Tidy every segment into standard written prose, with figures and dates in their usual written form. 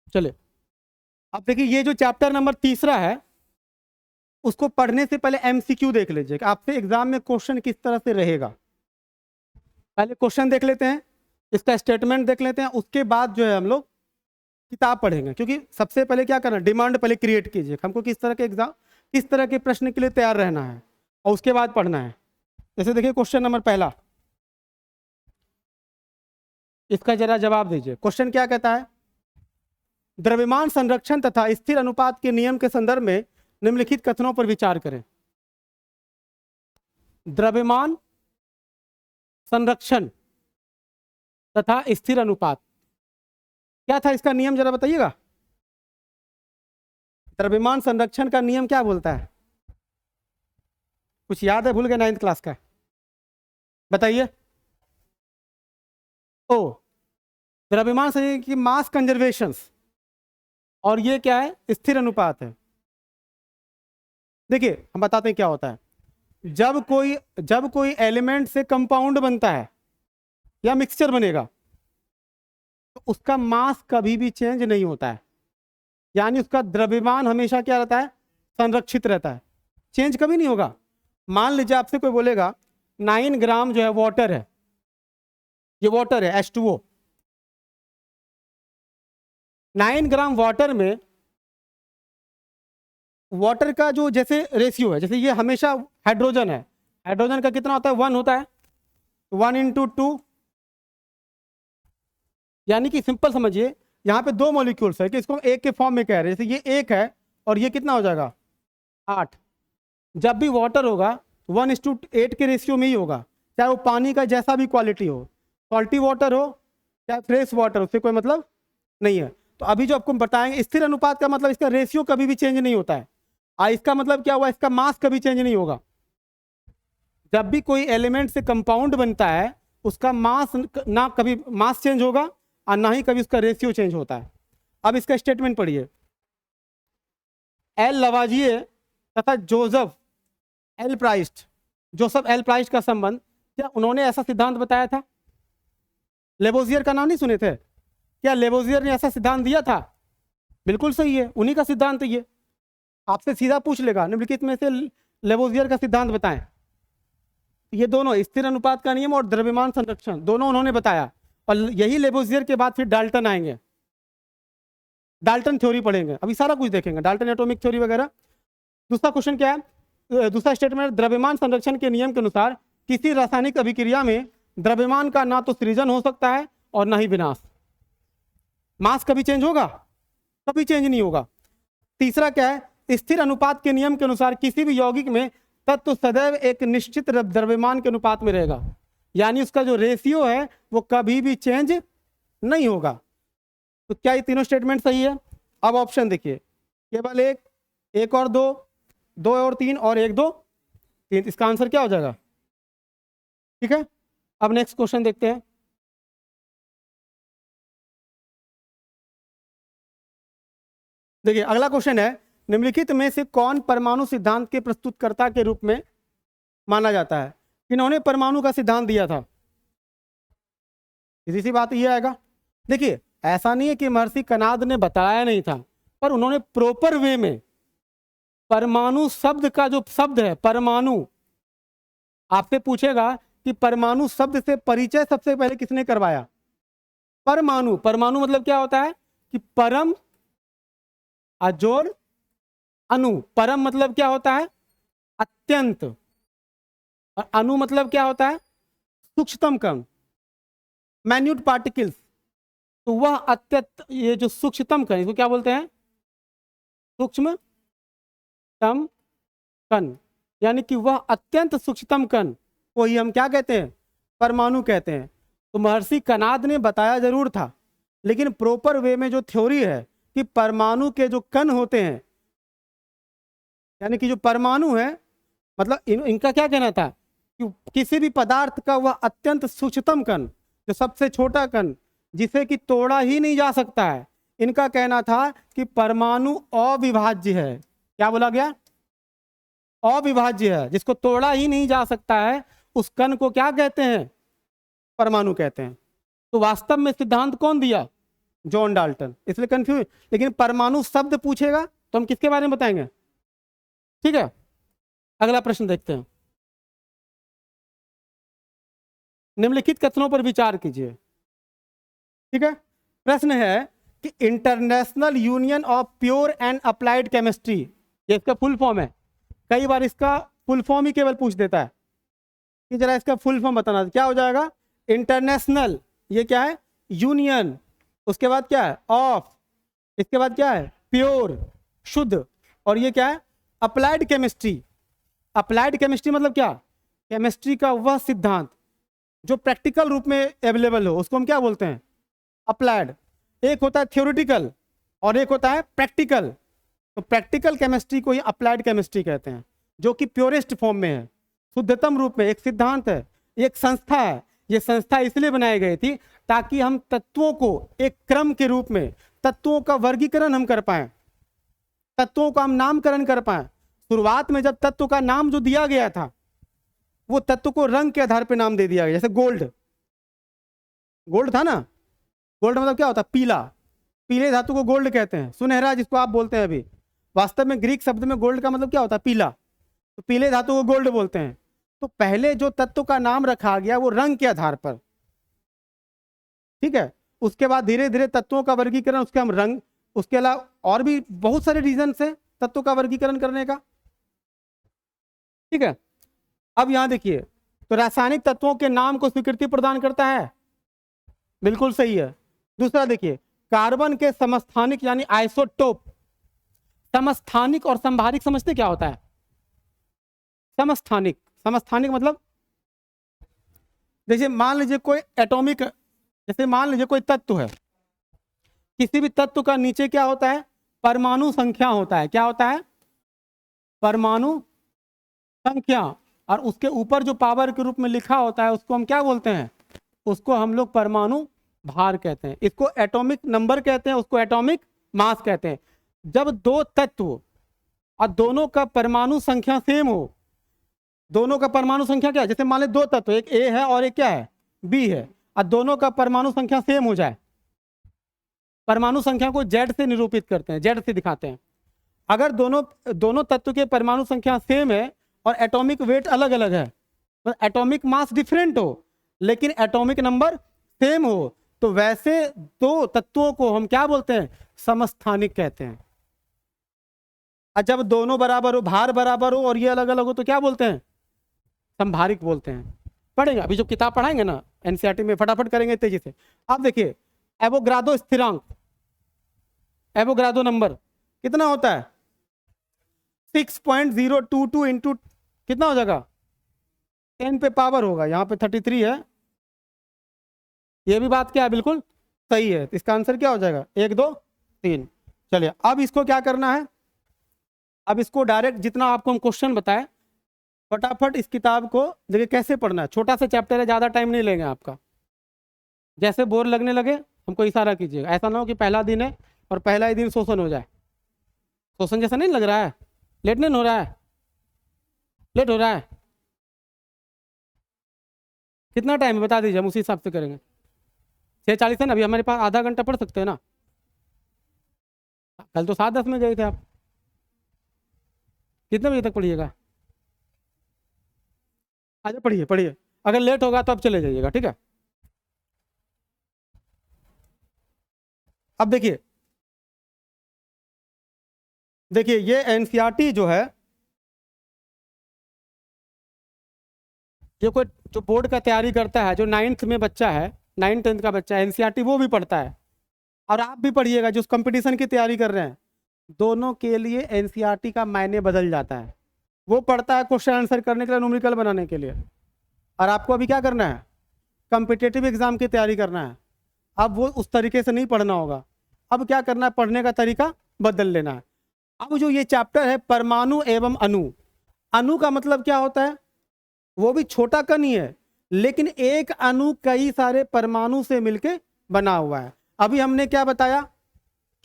चले, अब देखिए ये जो चैप्टर नंबर तीसरा है उसको पढ़ने से पहले एमसीक्यू देख लीजिए कि आपसे एग्जाम में क्वेश्चन किस तरह से रहेगा। पहले क्वेश्चन देख लेते हैं, इसका स्टेटमेंट देख लेते हैं, उसके बाद जो है हम लोग किताब पढ़ेंगे। क्योंकि सबसे पहले क्या करना, डिमांड पहले क्रिएट कीजिए हमको किस तरह के एग्जाम, किस तरह के प्रश्न के लिए तैयार रहना है, और उसके बाद पढ़ना है। जैसे देखिए क्वेश्चन नंबर पहला, इसका जरा जवाब दीजिए। क्वेश्चन क्या कहता है, द्रव्यमान संरक्षण तथा स्थिर अनुपात के नियम के संदर्भ में निम्नलिखित कथनों पर विचार करें। द्रव्यमान संरक्षण तथा स्थिर अनुपात, क्या था इसका नियम जरा बताइएगा। द्रव्यमान संरक्षण का नियम क्या बोलता है, कुछ याद है, भूल गए 9th क्लास का, बताइए। ओ, द्रव्यमान संरक्षण की मास कंजर्वेशन, और ये क्या है, स्थिर अनुपात है। देखिए हम बताते हैं क्या होता है, जब कोई एलिमेंट से कंपाउंड बनता है या मिक्सचर बनेगा तो उसका मास कभी भी चेंज नहीं होता है, यानी उसका द्रव्यमान हमेशा क्या रहता है, संरक्षित रहता है, चेंज कभी नहीं होगा। मान लीजिए आपसे कोई बोलेगा 9 ग्राम जो है वाटर है, ये वाटर है H2O, 9 ग्राम वाटर में वाटर का जो जैसे रेशियो है, जैसे ये हमेशा हाइड्रोजन है, हाइड्रोजन का कितना होता है, 1 होता है, 1/2, यानी कि सिंपल समझिए यहाँ पे 2 मॉलिक्यूल्स है कि इसको एक के फॉर्म में कह रहे हैं, जैसे ये एक है और ये कितना हो जाएगा 8। जब भी वाटर होगा 1:8 के रेशियो में ही होगा, चाहे वो पानी का जैसा भी क्वालिटी हो, सॉल्टी वाटर हो चाहे फ्रेश वाटर, उससे कोई मतलब नहीं है। तो अभी जो आपको बताएंगे स्थिर अनुपात का मतलब इसका रेशियो कभी भी चेंज नहीं होता है, इसका मतलब क्या हुआ, इसका मास कभी चेंज नहीं होगा। जब भी कोई एलिमेंट से कंपाउंड बनता है उसका मास ना कभी मास चेंज होगा और ना ही कभी उसका रेशियो चेंज होता है। अब इसका स्टेटमेंट पढ़िए, एल लवाजिए तथा जोसेफ एल प्राइस्ट का संबंध, क्या उन्होंने ऐसा सिद्धांत बताया था। लेबोजियर का नाम नहीं सुने थे, क्या लेबोजियर ने ऐसा सिद्धांत दिया था, बिल्कुल सही है, उन्हीं का सिद्धांत है ये। आपसे सीधा पूछ लेगा निम्नलिखित में से लेबोजियर का सिद्धांत बताएं, ये दोनों स्थिर अनुपात का नियम और द्रव्यमान संरक्षण दोनों उन्होंने बताया, और यही लेबोजियर के बाद फिर डाल्टन आएंगे, डाल्टन थ्योरी पढ़ेंगे, अभी सारा कुछ देखेंगे, डाल्टन एटॉमिक थ्योरी वगैरह। दूसरा क्वेश्चन क्या है, दूसरा स्टेटमेंट, द्रव्यमान संरक्षण के नियम के अनुसार किसी रासायनिक अभिक्रिया में द्रव्यमान का ना तो सृजन हो सकता है और ना ही विनाश। मास कभी चेंज होगा, कभी चेंज नहीं होगा। तीसरा क्या है, स्थिर अनुपात के नियम के अनुसार किसी भी यौगिक में तत्व सदैव एक निश्चित द्रव्यमान के अनुपात में रहेगा, यानी उसका जो रेशियो है वो कभी भी चेंज नहीं होगा। तो क्या ये तीनों स्टेटमेंट सही है। अब ऑप्शन देखिए, केवल एक और दो और 3 और 1 2 3, इसका आंसर क्या हो जाएगा, ठीक है। अब नेक्स्ट क्वेश्चन देखते हैं, देखिए अगला क्वेश्चन है, निम्नलिखित में से कौन परमाणु सिद्धांत के प्रस्तुतकर्ता के रूप में माना जाता है। इन्होंने परमाणु का सिद्धांत दिया था, सीधी सी बात ये आएगा। देखिए ऐसा नहीं है कि महर्षि कणाद ने बताया नहीं था, पर उन्होंने प्रॉपर वे में परमाणु शब्द का जो शब्द है परमाणु, आपसे पूछेगा कि परमाणु शब्द से परिचय सबसे पहले किसने करवाया। परमाणु, परमाणु मतलब क्या होता है कि परम अजोर अणु, परम मतलब क्या होता है अत्यंत, और अणु मतलब क्या होता है सूक्ष्मतम कण, मैन्यूट पार्टिकल्स। तो वह अत्यंत, ये जो सूक्ष्मतम कण इसको क्या बोलते हैं, सूक्ष्मतम कण, यानी कि वह अत्यंत सूक्ष्मतम कण को ही हम क्या कहते हैं, परमाणु कहते हैं। तो महर्षि कणाद ने बताया जरूर था, लेकिन प्रॉपर वे में जो थ्योरी है कि परमाणु के जो कण होते हैं, यानी कि जो परमाणु है मतलब इनका क्या कहना था कि किसी भी पदार्थ का वह अत्यंत सूक्ष्मतम कण, जो सबसे छोटा कण जिसे कि तोड़ा ही नहीं जा सकता है, इनका कहना था कि परमाणु अविभाज्य है। क्या बोला गया, अविभाज्य है, जिसको तोड़ा ही नहीं जा सकता है, उस कण को क्या कहते हैं, परमाणु कहते हैं। तो वास्तव में सिद्धांत कौन दिया, जॉन डाल्टन, इसलिए कंफ्यूज। लेकिन परमाणु शब्द पूछेगा तो हम किसके बारे में बताएंगे? ठीक है, अगला प्रश्न देखते हैं। निम्नलिखित कथनों पर विचार कीजिए। ठीक है, प्रश्न है कि international union of pure and applied chemistry, ये इसका फुल फॉर्म है। कई बार इसका फुल फॉर्म ही केवल पूछ देता है कि जरा इसका फुल फॉर्म बताना, क्या हो जाएगा? इंटरनेशनल, ये क्या है? यूनियन, उसके बाद क्या है? ऑफ, इसके बाद क्या है? प्योर, शुद्ध, और ये क्या है? Applied chemistry. अप्लाइड केमिस्ट्री मतलब क्या? केमिस्ट्री का वह सिद्धांत जो प्रैक्टिकल रूप में अवेलेबल हो, उसको हम क्या बोलते हैं? अप्लाइड। एक होता है थ्योरेटिकल और एक होता है प्रैक्टिकल। तो प्रैक्टिकल केमिस्ट्री को ही अप्लाइड केमिस्ट्री कहते हैं, जो कि प्योरेस्ट फॉर्म में है, शुद्धतम रूप में। एक सिद्धांत है, एक संस्था है। ये संस्था इसलिए बनाई गई थी ताकि हम तत्वों को एक क्रम के रूप में, तत्वों का वर्गीकरण हम कर पाए, तत्वों का हम नामकरण कर पाए। शुरुआत में जब तत्व का नाम जो दिया गया था, वो तत्व को रंग के आधार पर नाम दे दिया गया। जैसे गोल्ड, गोल्ड था ना, गोल्ड मतलब क्या होता है? पीला। पीले धातु को गोल्ड कहते हैं। सुनहरा जिसको आप बोलते हैं अभी, वास्तव में ग्रीक शब्द में गोल्ड का मतलब क्या होता है? पीला। तो पीले धातु को गोल्ड बोलते हैं। तो पहले जो तत्व का नाम रखा गया वो रंग के आधार पर, ठीक है। उसके बाद धीरे धीरे तत्वों का वर्गीकरण, उसके हम रंग, उसके अलावा और भी बहुत सारे रीजन है तत्वों का वर्गीकरण करने का, ठीक है। अब यहां देखिए, तो रासायनिक तत्वों के नाम को स्वीकृति प्रदान करता है, बिल्कुल सही है। दूसरा देखिए, कार्बन के समस्थानिक यानी आइसोटोप। समस्थानिक और संभारिक समझते क्या होता है? समस्थानिक, समस्थानिक मतलब जैसे मान लीजिए कोई एटॉमिक, जैसे मान लीजिए कोई तत्व है, किसी भी तत्व का नीचे क्या होता है? परमाणु संख्या होता है। क्या होता है? परमाणु संख्या। और उसके ऊपर जो पावर के रूप में लिखा होता है उसको हम क्या बोलते हैं? उसको हम लोग परमाणु भार कहते हैं। इसको एटॉमिक नंबर कहते हैं, उसको एटॉमिक मास कहते हैं। जब दो तत्व और दोनों का परमाणु संख्या सेम हो, दोनों का परमाणु संख्या क्या है? जैसे मान लें दो तत्व, एक ए है और एक क्या है? बी है, और दोनों का परमाणु संख्या सेम हो जाए। परमाणु संख्या को जेड से निरूपित करते हैं, जेड से दिखाते हैं। अगर दोनों तत्व के परमाणु संख्या सेम है और एटॉमिक वेट अलग अलग है, तो एटॉमिक मास डिफरेंट हो लेकिन एटॉमिक नंबर सेम हो, तो वैसे दो तत्वों को हम क्या बोलते हैं? समस्थानिक कहते हैं। और जब दोनों बराबर हो, भार बराबर हो और ये अलग अलग हो, तो क्या बोलते हैं? संभारिक बोलते हैं। पढ़ेंगे अभी जो किताब पढ़ाएंगे ना एनसीईआरटी में, फटाफट करेंगे तेजी से। आप देखिए, एवोग्रादो स्थिरांक, एवोग्रादो नंबर कितना होता है? 6.022 इंटू कितना हो जाएगा? 10 पे पावर होगा, यहाँ पे 33 है। ये भी बात क्या है? बिल्कुल सही है। इसका आंसर क्या हो जाएगा? 1 2 3। चलिए, अब इसको क्या करना है? अब इसको डायरेक्ट जितना आपको हम क्वेश्चन बताए, फटाफट इस किताब को देखिए कैसे पढ़ना है। छोटा सा चैप्टर है, ज़्यादा टाइम नहीं लेंगे आपका। जैसे बोर लगने लगे हमको इशारा कीजिएगा। ऐसा ना हो कि पहला दिन है और पहला ही दिन शोषण हो जाए। शोषण जैसा नहीं लग रहा है? लेट नहीं हो रहा है? लेट हो रहा है? कितना टाइम है बता दीजिए, हम उसी हिसाब से करेंगे। 6:40 है ना, अभी हमारे पास आधा घंटा पढ़ सकते हैं ना। कल तो 7:10 में गए थे आप। कितने बजे तक पढ़िएगा? आजा पढ़िए पढ़िए, अगर लेट होगा तो आप चले जाइएगा, ठीक है। अब देखिए, देखिए ये एनसीईआरटी जो है, ये कोई जो बोर्ड का तैयारी करता है, जो 9th में बच्चा है, 9th 10th का बच्चा है, एनसीईआरटी वो भी पढ़ता है। और आप भी पढ़िएगा जो कंपटीशन की तैयारी कर रहे हैं, दोनों के लिए एनसीईआरटी का मायने बदल जाता है। वो पढ़ता है क्वेश्चन आंसर करने के लिए, न्यूमेरिकल बनाने के लिए, और आपको अभी क्या करना है? कॉम्पिटिटिव एग्जाम की तैयारी करना है। अब वो उस तरीके से नहीं पढ़ना होगा, अब क्या करना है? पढ़ने का तरीका बदल लेना है। अब जो ये चैप्टर है परमाणु एवं अणु, अणु का मतलब क्या होता है? वो भी छोटा कण ही है, लेकिन एक अणु कई सारे परमाणु से मिलके बना हुआ है। अभी हमने क्या बताया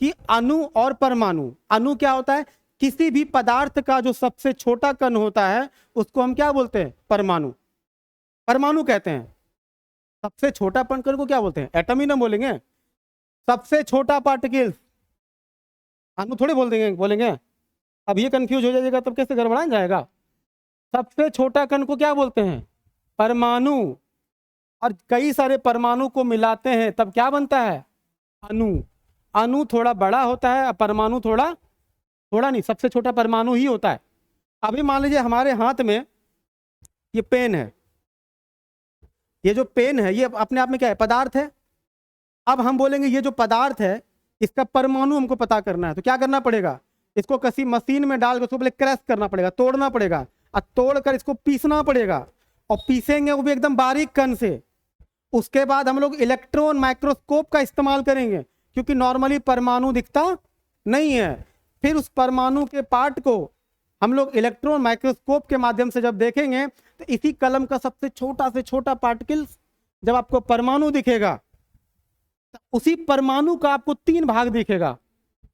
कि अणु और परमाणु, अणु क्या होता है? किसी भी पदार्थ का जो सबसे छोटा कण होता है उसको हम क्या बोलते हैं? परमाणु, परमाणु कहते हैं। सबसे छोटा कण को क्या बोलते हैं? एटम ही ना बोलेंगे। सबसे छोटा पार्टिकल, अणु थोड़े बोलेंगे। अब ये कंफ्यूज हो जाएगा तब कैसे गड़बड़ा जाएगा। सबसे छोटा कण को क्या बोलते हैं? परमाणु। और कई सारे परमाणु को मिलाते हैं तब क्या बनता है? अणु। अणु थोड़ा बड़ा होता है, परमाणु थोड़ा नहीं, सबसे छोटा परमाणु ही होता है। अभी मान लीजिए हमारे हाथ में ये पेन है, ये जो पेन है ये अपने आप में क्या है? पदार्थ है। अब हम बोलेंगे ये जो पदार्थ है इसका परमाणु हमको पता करना है, तो क्या करना पड़ेगा? इसको किसी मशीन में डाल के उसको पहले क्रैश करना पड़ेगा, तोड़ना पड़ेगा, और तोड़कर इसको पीसना पड़ेगा, और पीसेंगे वो भी एकदम बारीक कण से। उसके बाद हम लोग इलेक्ट्रॉन माइक्रोस्कोप का इस्तेमाल करेंगे, क्योंकि नॉर्मली परमाणु दिखता नहीं है। फिर उस परमाणु के पार्ट को हम लोग इलेक्ट्रॉन माइक्रोस्कोप के माध्यम से जब देखेंगे तो इसी कलम का सबसे छोटा से छोटा पार्टिकल जब आपको परमाणु दिखेगा, तो उसी परमाणु का आपको 3 भाग दिखेगा।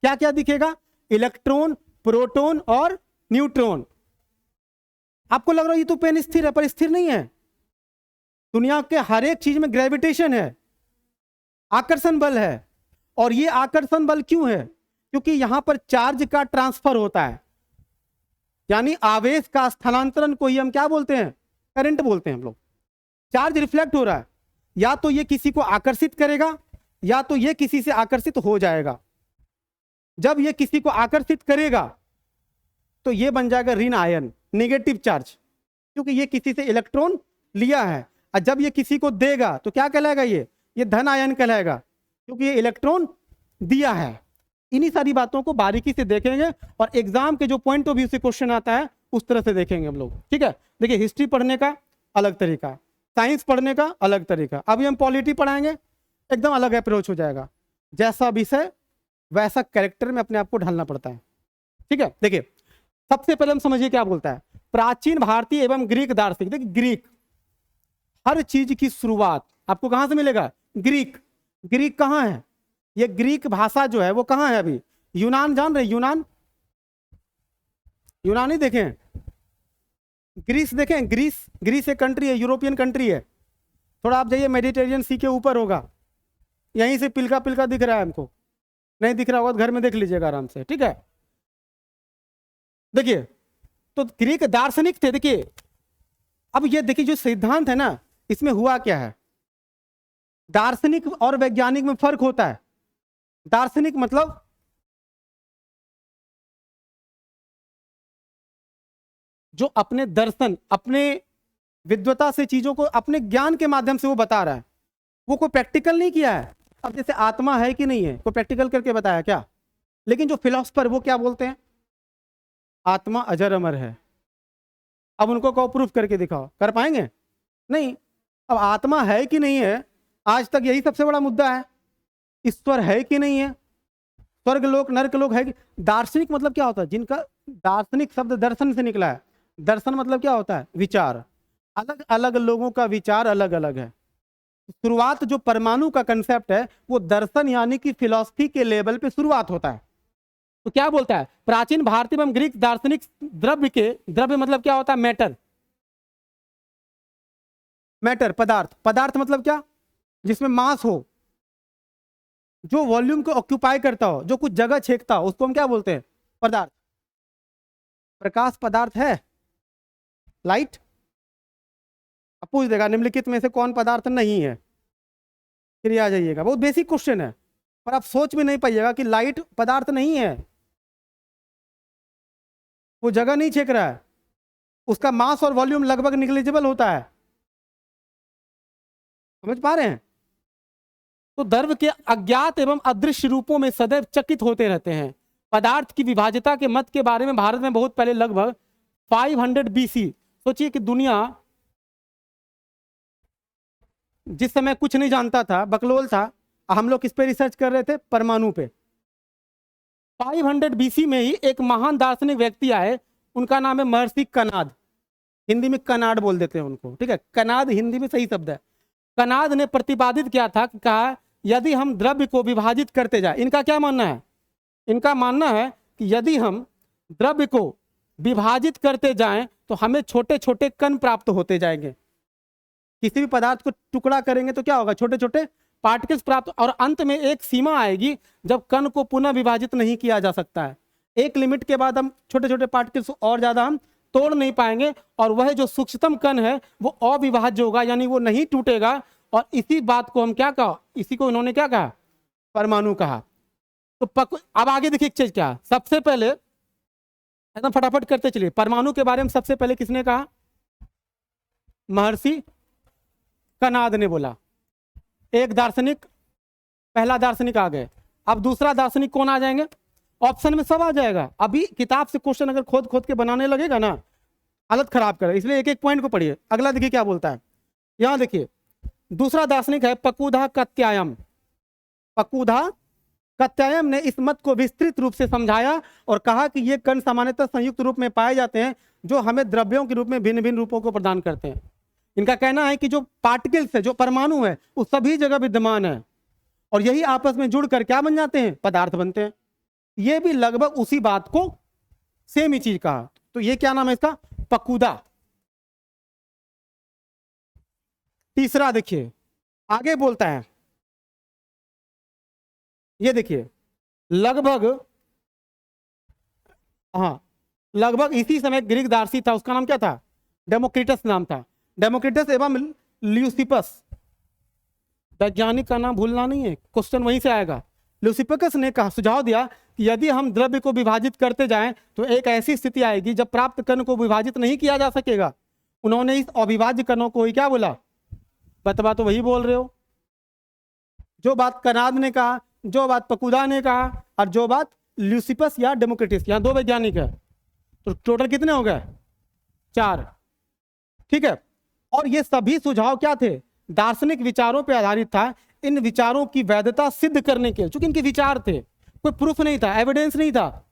क्या क्या दिखेगा? इलेक्ट्रॉन, प्रोटॉन और न्यूट्रॉन। आपको लग रहा है ये तो पेन स्थिर है, पर स्थिर नहीं है। दुनिया के हर एक चीज में ग्रेविटेशन है, आकर्षण बल है। और ये आकर्षण बल क्यों है? क्योंकि यहां पर चार्ज का ट्रांसफर होता है, यानी आवेश का स्थानांतरण को ही हम क्या बोलते हैं? करंट बोलते हैं हम लोग। चार्ज रिफ्लेक्ट हो रहा है, या तो ये किसी को आकर्षित करेगा या तो ये किसी से आकर्षित हो जाएगा। जब ये किसी को आकर्षित करेगा तो ये बन जाएगा ऋण आयन, नेगेटिव चार्ज, क्योंकि ये किसी से इलेक्ट्रॉन लिया है। और जब ये किसी को देगा तो क्या कहलाएगा? ये धन आयन कहलाएगा, क्योंकि ये इलेक्ट्रॉन दिया है। इन्हीं सारी बातों को बारीकी से देखेंगे और एग्जाम के जो पॉइंट ऑफ व्यू से क्वेश्चन आता है उस तरह से देखेंगे हम लोग। ठीक है, देखिए हिस्ट्री पढ़ने का अलग तरीका, साइंस पढ़ने का अलग तरीका। अभी हम पॉलिटी पढ़ाएंगे, एकदम अलग अप्रोच हो जाएगा। जैसा विषय वैसा कैरेक्टर में अपने आप को ढालना पड़ता है। ठीक है, देखिए सबसे पहले हम समझिए क्या बोलता है। प्राचीन भारतीय एवं ग्रीक दार्शनिक। देखिए ग्रीक, हर चीज की शुरुआत आपको कहां से मिलेगा? ग्रीक। ग्रीक कहां है? ये ग्रीक भाषा जो है वो कहां है? अभी यूनान जान रहे? यूनानी देखें, ग्रीस देखें। ग्रीस एक कंट्री है, यूरोपियन कंट्री है। थोड़ा आप जाइए मेडिटेरियन सी के ऊपर होगा, यहीं से पिलका पिलका दिख रहा है हमको। नहीं दिख रहा होगा तो घर में देख लीजिएगा आराम से। ठीक है, देखिए तो ग्रीक दार्शनिक थे। देखिए अब ये देखिए जो सिद्धांत है ना, इसमें हुआ क्या है? दार्शनिक और वैज्ञानिक में फर्क होता है। दार्शनिक मतलब जो अपने दर्शन, अपने विद्वता से चीजों को अपने ज्ञान के माध्यम से वो बता रहा है, वो कोई प्रैक्टिकल नहीं किया है। अब जैसे आत्मा है कि नहीं है, कोई प्रैक्टिकल करके बताया क्या? लेकिन जो फिलोसफर वो क्या बोलते हैं? आत्मा अजर अमर है। अब उनको कहो प्रूफ करके दिखाओ, कर पाएंगे? नहीं। अब आत्मा है कि नहीं है, आज तक यही सबसे बड़ा मुद्दा है। ईश्वर है कि नहीं है, स्वर्ग लोक नरक लोक है कि? दार्शनिक मतलब क्या होता है? जिनका दार्शनिक शब्द दर्शन से निकला है। दर्शन मतलब क्या होता है? विचार। अलग अलग लोगों का विचार अलग अलग है। शुरुआत जो परमाणु का कंसेप्ट है वो दर्शन यानी कि फिलॉसफी के लेवल पे शुरुआत होता है। तो क्या बोलता है? प्राचीन भारतीय एवं ग्रीक दार्शनिक द्रव्य मतलब क्या होता है? मैटर, पदार्थ मतलब क्या? जिसमें मास हो, जो वॉल्यूम को ऑक्यूपाई करता हो, जो कुछ जगह छेकता हो, उसको हम क्या बोलते हैं? पदार्थ। प्रकाश पदार्थ है? लाइट? अब पूछ देगा निम्नलिखित में से कौन पदार्थ नहीं है, फिर आ जाइएगा। बहुत बेसिक क्वेश्चन है, पर आप सोच भी नहीं पाइएगा कि लाइट पदार्थ नहीं है। वो जगह नहीं छेक रहा है, उसका मास और वॉल्यूम लगभग निग्लिजिबल होता है। समझ पा रहे हैं? तो द्रव्य के अज्ञात एवं अदृश्य रूपों में सदैव चकित होते रहते हैं। पदार्थ की विभाज्यता के मत के बारे में भारत में बहुत पहले लगभग 500 BC, सोचिए कि दुनिया जिस समय कुछ नहीं जानता था, बकलोल था, हम लोग किस पे रिसर्च कर रहे थे? परमाणु पे। 500 BC में ही एक महान दार्शनिक व्यक्ति आए, उनका नाम है महर्षि कनाद। हिंदी में कनाड बोल देते हैं उनको। ठीक है, कनाद हिंदी में सही शब्द है। कनाद ने प्रतिपादित किया था, कहा यदि हम द्रव्य को विभाजित करते जाए, इनका क्या मानना है? इनका मानना है कि यदि हम द्रव्य को विभाजित करते जाएं तो हमें छोटे छोटे कण प्राप्त होते जाएंगे। किसी भी पदार्थ को टुकड़ा करेंगे तो क्या होगा? छोटे छोटे पार्टिकल्स प्राप्त, और अंत में एक सीमा आएगी जब कण को पुनः विभाजित नहीं किया जा सकता है। एक लिमिट के बाद हम छोटे छोटे पार्टिकल्स और ज्यादा हम तोड़ नहीं पाएंगे, और वह जो सूक्ष्मतम कण है वो अविभाज्य होगा, यानी वो नहीं टूटेगा। और इसी बात को हम क्या कहा, इसी को इन्होंने क्या कहा, परमाणु कहा। तो अब आगे देखिए एक चीज क्या, सबसे पहले एकदम फटाफट करते चलिए, परमाणु के बारे में सबसे पहले किसने कहा, महर्षि कणाद ने बोला। एक दार्शनिक, पहला दार्शनिक आ गए। अब दूसरा दार्शनिक कौन आ जाएंगे, ऑप्शन में सब आ जाएगा। अभी किताब से क्वेश्चन अगर खोद खोद के बनाने लगेगा ना, हालत खराब करे, इसलिए एक एक पॉइंट को पढ़िए। अगला देखिए क्या बोलता है, यहां देखिए दूसरा दार्शनिक है पकुधा कत्यायन। पकुधा कत्यायन ने इस मत को विस्तृत रूप से समझाया और कहा कि ये कण सामान्यतः संयुक्त रूप में पाए जाते हैं जो हमें द्रव्यों के रूप में भिन्न भिन्न रूपों को प्रदान करते हैं। इनका कहना है कि जो पार्टिकल्स है, जो परमाणु है, वो सभी जगह विद्यमान है और यही आपस में जुड़कर क्या बन जाते हैं, पदार्थ बनते हैं। ये भी लगभग उसी बात को सेम ही चीज कहा। तो ये क्या नाम है इसका, पकुदा। तीसरा देखिए आगे बोलता है, ये देखिए लगभग, हाँ लगभग इसी समय ग्रीक दार्शी था, उसका नाम क्या था, डेमोक्रिटस नाम था। डेमोक्रिटस एवं ल्यूसिपस, वैज्ञानिक का नाम भूलना नहीं है, क्वेश्चन वहीं से आएगा। ल्यूसिपस ने कहा, सुझाव दिया कि यदि हम द्रव्य को विभाजित करते जाएं तो एक ऐसी स्थिति आएगी जब प्राप्त कण को विभाजित नहीं किया जा सकेगा। उन्होंने इस अविभाज्य कणों को ही क्या बोला, बतवा तो वही बोल रहे हो, जो बात कणाद ने कहा, जो बात पकुदा ने कहा और जो बात ल्यूसिपस या डेमोक्रिटस, यहाँ दो वैज्ञानिक है, तो टोटल कितने हो गए, 4। ठीक है, और ये सभी सुझाव क्या थे, दार्शनिक विचारों पर आधारित था। इन विचारों की वैधता सिद्ध करने के, चूंकि इनके विचार थे, कोई प्रूफ नहीं था, एविडेंस नहीं था,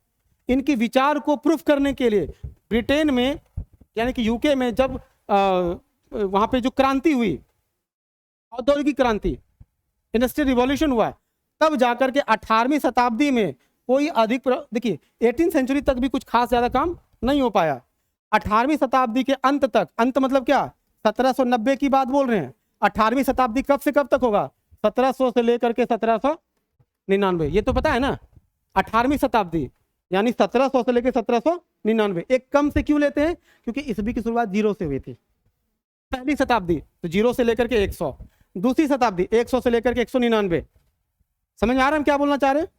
इनकी विचार को प्रूफ करने के लिए ब्रिटेन में यानी कि यूके में जब वहां पे जो क्रांति हुई, औद्योगिक क्रांति, इंडस्ट्रियल रिवॉल्यूशन हुआ, तब जाकर के 18वीं शताब्दी में कोई अधिक, देखिए 18th सेंचुरी तक भी कुछ खास ज्यादा काम नहीं हो पाया। 18वीं शताब्दी के अंत तक, अंत मतलब क्या, 1790 की बात बोल रहे हैं। 18वीं शताब्दी कब से कब तक होगा, 1700 से लेकर के 1799, ये तो पता है ना। 18वीं शताब्दी यानी 1700 से लेकर 1799। एक कम से क्यों लेते हैं, क्योंकि ईस्वी की शुरुआत 0 से हुई थी। पहली शताब्दी तो 0 से लेकर के 100, दूसरी शताब्दी 100 से लेकर के 199। समझ में आ रहा है हम क्या बोलना चाह रहे हैं।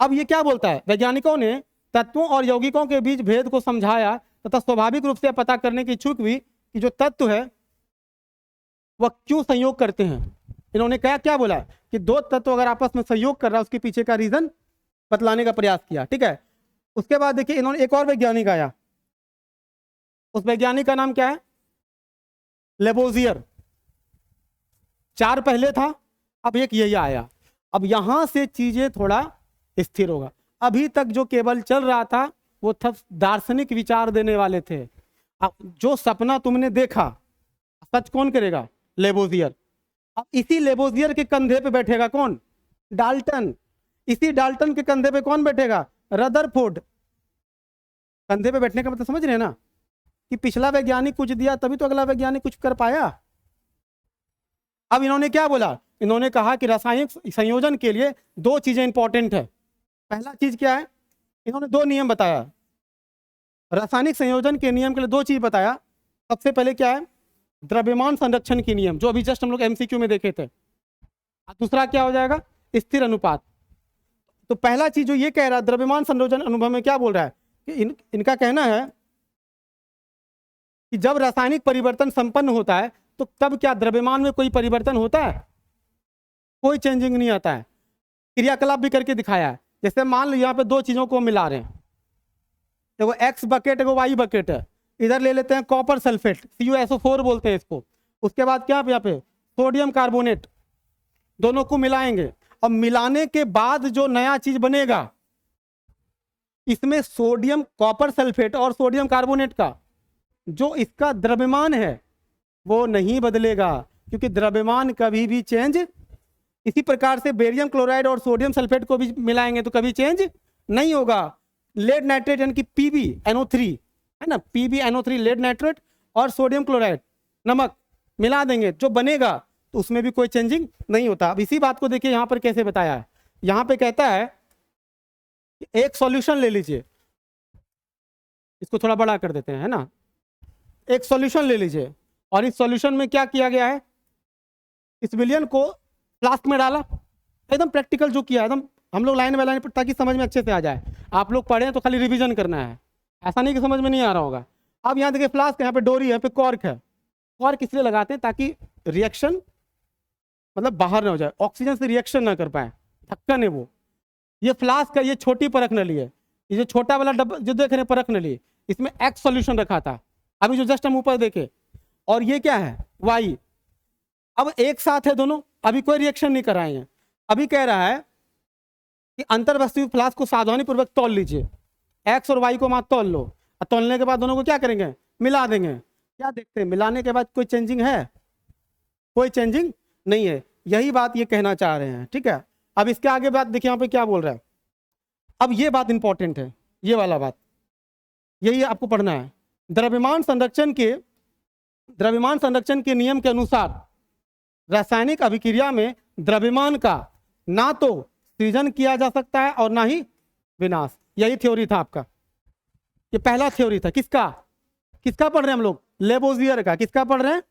अब ये क्या बोलता है, वैज्ञानिकों ने तत्वों और यौगिकों के बीच भेद को समझाया तथा स्वाभाविक रूप से पता करने की इच्छुक हुई कि जो तत्व है वह क्यों संयोग करते हैं। इन्होंने क्या बोला कि दो तत्व अगर आपस में संयोग कर रहा है उसके पीछे का रीजन बतलाने का प्रयास किया। ठीक है, उसके बाद देखिए इन्होंने एक और वैज्ञानिक आया, उस वैज्ञानिक का नाम क्या है, लेबोजियर। 4 पहले था, अब एक यही आया। अब यहां से चीजें थोड़ा स्थिर होगा। अभी तक जो केवल चल रहा था वो सब दार्शनिक विचार देने वाले थे। अब जो सपना तुमने देखा सच कौन करेगा, लेबोजियर। अब इसी लेबोजियर के कंधे पे बैठेगा कौन, डाल्टन। इसी डाल्टन के कंधे पे कौन बैठेगा, रदरफोर्ड। कंधे पे बैठने का मतलब समझ रहे हैं ना, कि पिछला वैज्ञानिक कुछ दिया तभी तो अगला वैज्ञानिक कुछ कर पाया। अब इन्होंने क्या बोला, इन्होंने कहा कि रासायनिक संयोजन के लिए 2 चीजें इंपॉर्टेंट है। पहला चीज क्या है, इन्होंने 2 नियम बताया। रासायनिक संयोजन के नियम के लिए 2 चीज बताया। सबसे पहले क्या है, द्रव्यमान संरक्षण की नियम, जो अभी जस्ट हम लोग एमसीक्यू में देखे थे। दूसरा क्या हो जाएगा, स्थिर अनुपात। तो पहला चीज जो ये कह रहा है, द्रव्यमान संयोजन अनुभव में क्या बोल रहा है कि इनका कहना है कि जब रासायनिक परिवर्तन संपन्न होता है तो तब क्या द्रव्यमान में कोई परिवर्तन होता है, कोई चेंजिंग नहीं आता है। क्रियाकलाप भी करके दिखाया है। जैसे मान लो यहाँ पे 2 चीजों को मिला रहे हैं, एगो एक्स बकेट एगो वाई बकेट है। इधर ले लेते हैं कॉपर सल्फेट, CuSO4 बोलते हैं इसको। उसके बाद क्या यहाँ पे सोडियम कार्बोनेट, दोनों को मिलाएंगे। अब मिलाने के बाद जो नया चीज बनेगा, इसमें सोडियम कॉपर सल्फेट और सोडियम कार्बोनेट का जो इसका द्रव्यमान है वो नहीं बदलेगा, क्योंकि द्रव्यमान कभी भी चेंज। इसी प्रकार से बेरियम क्लोराइड और सोडियम सल्फेट को भी मिलाएंगे तो कभी चेंज नहीं होगा। लेड नाइट्रेट यानी कि PbNO3 है ना, PbNO3 लेड नाइट्रेट और सोडियम क्लोराइड नमक मिला देंगे, जो बनेगा तो उसमें भी कोई चेंजिंग नहीं होता। अब इसी बात को देखिए यहाँ पर कैसे बताया है। यहाँ पे कहता है कि एक सॉल्यूशन ले लीजिए, इसको थोड़ा बड़ा कर देते हैं, है ना। एक सॉल्यूशन ले लीजिए और इस सॉल्यूशन में क्या किया गया है, इस विलियन को फ्लास्क में डाला, एकदम प्रैक्टिकल जो किया, एकदम हम लोग लाइन बाय लाइन, ताकि समझ में अच्छे से आ जाए। आप लोग पढ़े तो खाली रिवीजन करना है, ऐसा नहीं कि समझ में नहीं आ रहा होगा। अब यहाँ देखिए फ्लास्क, यहाँ पे डोरी है, यहाँ पे कॉर्क है। कॉर्क इसलिए लगाते हैं ताकि रिएक्शन मतलब बाहर ना हो जाए, ऑक्सीजन से रिएक्शन ना कर पाए, ढक्कन है वो। ये फ्लास्क है, ये छोटी परख नली है। ये जो छोटा वाला डब्बा जो देख रहे हैं परख नली, इसमें एक्स सॉल्यूशन रखा था, अभी जो जस्ट हम ऊपर देखे, और ये क्या है, वाई। अब एक साथ है दोनों, अभी कोई रिएक्शन नहीं कराएंगे। अभी कह रहा है कि अंतर्वस्तु फ्लास्क को सावधानी पूर्वक तौल लीजिए, एक्स और वाई को वहां तौल लो, और तौलने के बाद दोनों को क्या करेंगे, मिला देंगे। क्या देखते हैं, मिलाने के बाद कोई चेंजिंग है, कोई चेंजिंग नहीं है। यही बात ये कहना चाह रहे हैं, ठीक है। अब इसके आगे बात देखिए यहाँ पे क्या बोल रहा है। अब ये बात इंपॉर्टेंट है, ये वाला बात, यही आपको पढ़ना है। द्रव्यमान संरक्षण के नियम के अनुसार रासायनिक अभिक्रिया में द्रव्यमान का ना तो सृजन किया जा सकता है और ना ही विनाश। यही थ्योरी था आपका, ये पहला थ्योरी था। किसका पढ़ रहे हैं हम लोग, लेबोजियर का। किसका पढ़ रहे हैं,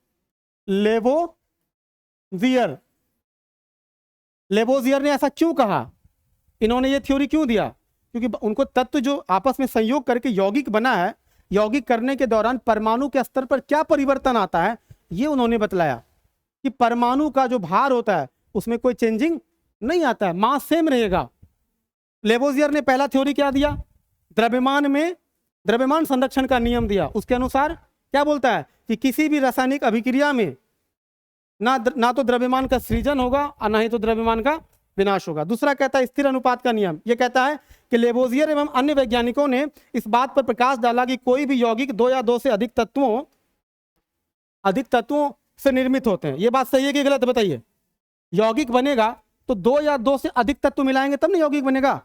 लेबोजियर। लेबोजियर ने ऐसा क्यों कहा, इन्होंने ये थ्योरी क्यों दिया, क्योंकि उनको तत्व जो आपस में संयोग करके यौगिक बना है, यौगिक करने के दौरान परमाणु के स्तर पर क्या परिवर्तन आता है, ये उन्होंने बतलाया कि परमाणु का जो भार होता है उसमें कोई चेंजिंग नहीं आता है, मास सेम रहेगा। लेबोजियर ने पहला थ्योरी क्या दिया, द्रव्यमान संरक्षण का नियम दिया। उसके अनुसार क्या बोलता है कि किसी भी रासायनिक अभिक्रिया में ना तो द्रव्यमान का सृजन होगा और ना ही तो द्रव्यमान का विनाश होगा। दूसरा कहता है स्थिर अनुपात का नियम। यह कहता है कि लेबोजियर एवं अन्य वैज्ञानिकों ने इस बात पर प्रकाश डाला कि कोई भी यौगिक दो या दो से अधिक तत्वों से निर्मित होते हैं। यह बात सही है कि गलत, बताइए। यौगिक बनेगा तो दो या दो से अधिक तत्व मिलाएंगे तब ना यौगिक बनेगा।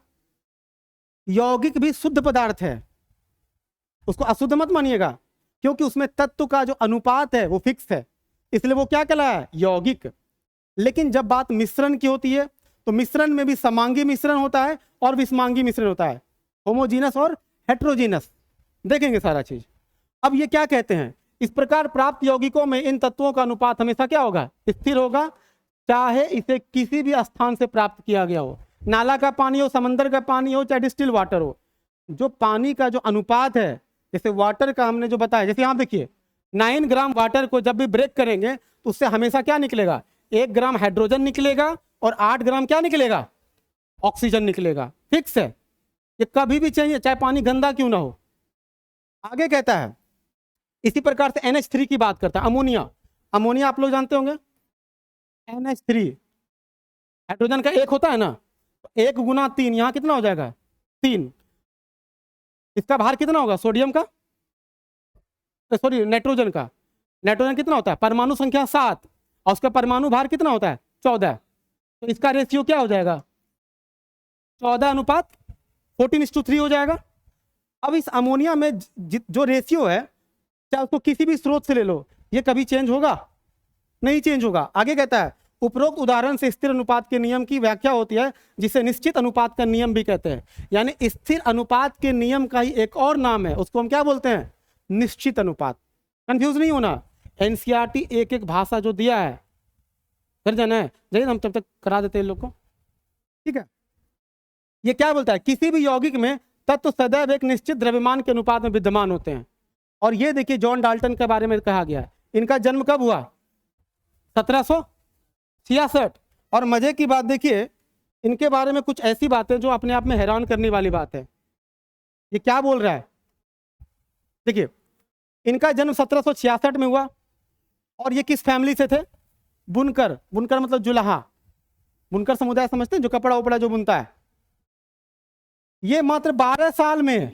यौगिक भी शुद्ध पदार्थ है, उसको अशुद्ध मत मानिएगा, क्योंकि उसमें तत्व का जो अनुपात है वो फिक्स है, इसलिए वो क्या कहलाया, यौगिक। लेकिन जब बात मिश्रण की होती है तो मिश्रण में भी समांगी मिश्रण होता है और विषमांगी मिश्रण होता है, होमोजीनस और हेट्रोजीनस, देखेंगे सारा चीज। अब ये क्या कहते हैं, इस प्रकार प्राप्त यौगिकों में इन तत्वों का अनुपात हमेशा क्या होगा, स्थिर होगा, चाहे इसे किसी भी स्थान से प्राप्त किया गया हो, नाला का पानी हो, समंदर का पानी हो, चाहे डिस्टिल वाटर हो। जो पानी का जो अनुपात है, जैसे वाटर का हमने जो बताया, जैसे यहाँ देखिए 9 ग्राम वाटर को जब भी ब्रेक करेंगे तो उससे हमेशा क्या निकलेगा, 1 ग्राम हाइड्रोजन निकलेगा और 8 ग्राम क्या निकलेगा, ऑक्सीजन निकलेगा, फिक्स है। ये कभी भी चाहिए, चाहे पानी गंदा क्यों ना हो। आगे कहता है इसी प्रकार से NH3 की बात करता है, अमोनिया आप लोग जानते होंगे, NH3 हाइड्रोजन का एक होता है ना, 1 गुना 3, यहाँ कितना हो जाएगा 3। इसका भार कितना होगा, सोडियम का, सॉरी नाइट्रोजन का, नाइट्रोजन कितना होता है, परमाणु संख्या 7 और उसका परमाणु भार कितना होता है 14, तो इसका रेशियो क्या हो जाएगा 14:14:3 हो जाएगा। अब इस अमोनिया में जो रेशियो है, चाहे उसको किसी भी स्रोत से ले लो, ये कभी चेंज होगा नहीं, चेंज होगा। आगे कहता है उपरोक्त उदाहरण से स्थिर अनुपात के नियम की व्याख्या होती है, जिसे निश्चित अनुपात का नियम भी कहते हैं। यानी स्थिर अनुपात के नियम का ही एक और नाम है, उसको हम क्या बोलते हैं, निश्चित अनुपात। कंफ्यूज नहीं होना, एनसीईआरटी एक भाषा जो दिया है, कर जाना है, जाइए हम तब तक करा देते हैं लोग को, ठीक है। ये क्या बोलता है, किसी भी यौगिक में तत्व सदैव एक निश्चित द्रव्यमान के अनुपात में विद्यमान होते हैं। और ये देखिए जॉन डाल्टन के बारे में कहा गया है, इनका जन्म कब हुआ, 1766। और मजे की बात देखिए, इनके बारे में कुछ ऐसी बातें जो अपने आप में हैरान करने वाली बात है। ये क्या बोल रहा है, देखिए इनका जन्म 1766 में हुआ, और ये किस फैमिली से थे, बुनकर मतलब जुलाहा, बुनकर समुदाय समझते हैं, जो कपड़ा उपड़ा जो बुनता है। ये मात्र 12 साल में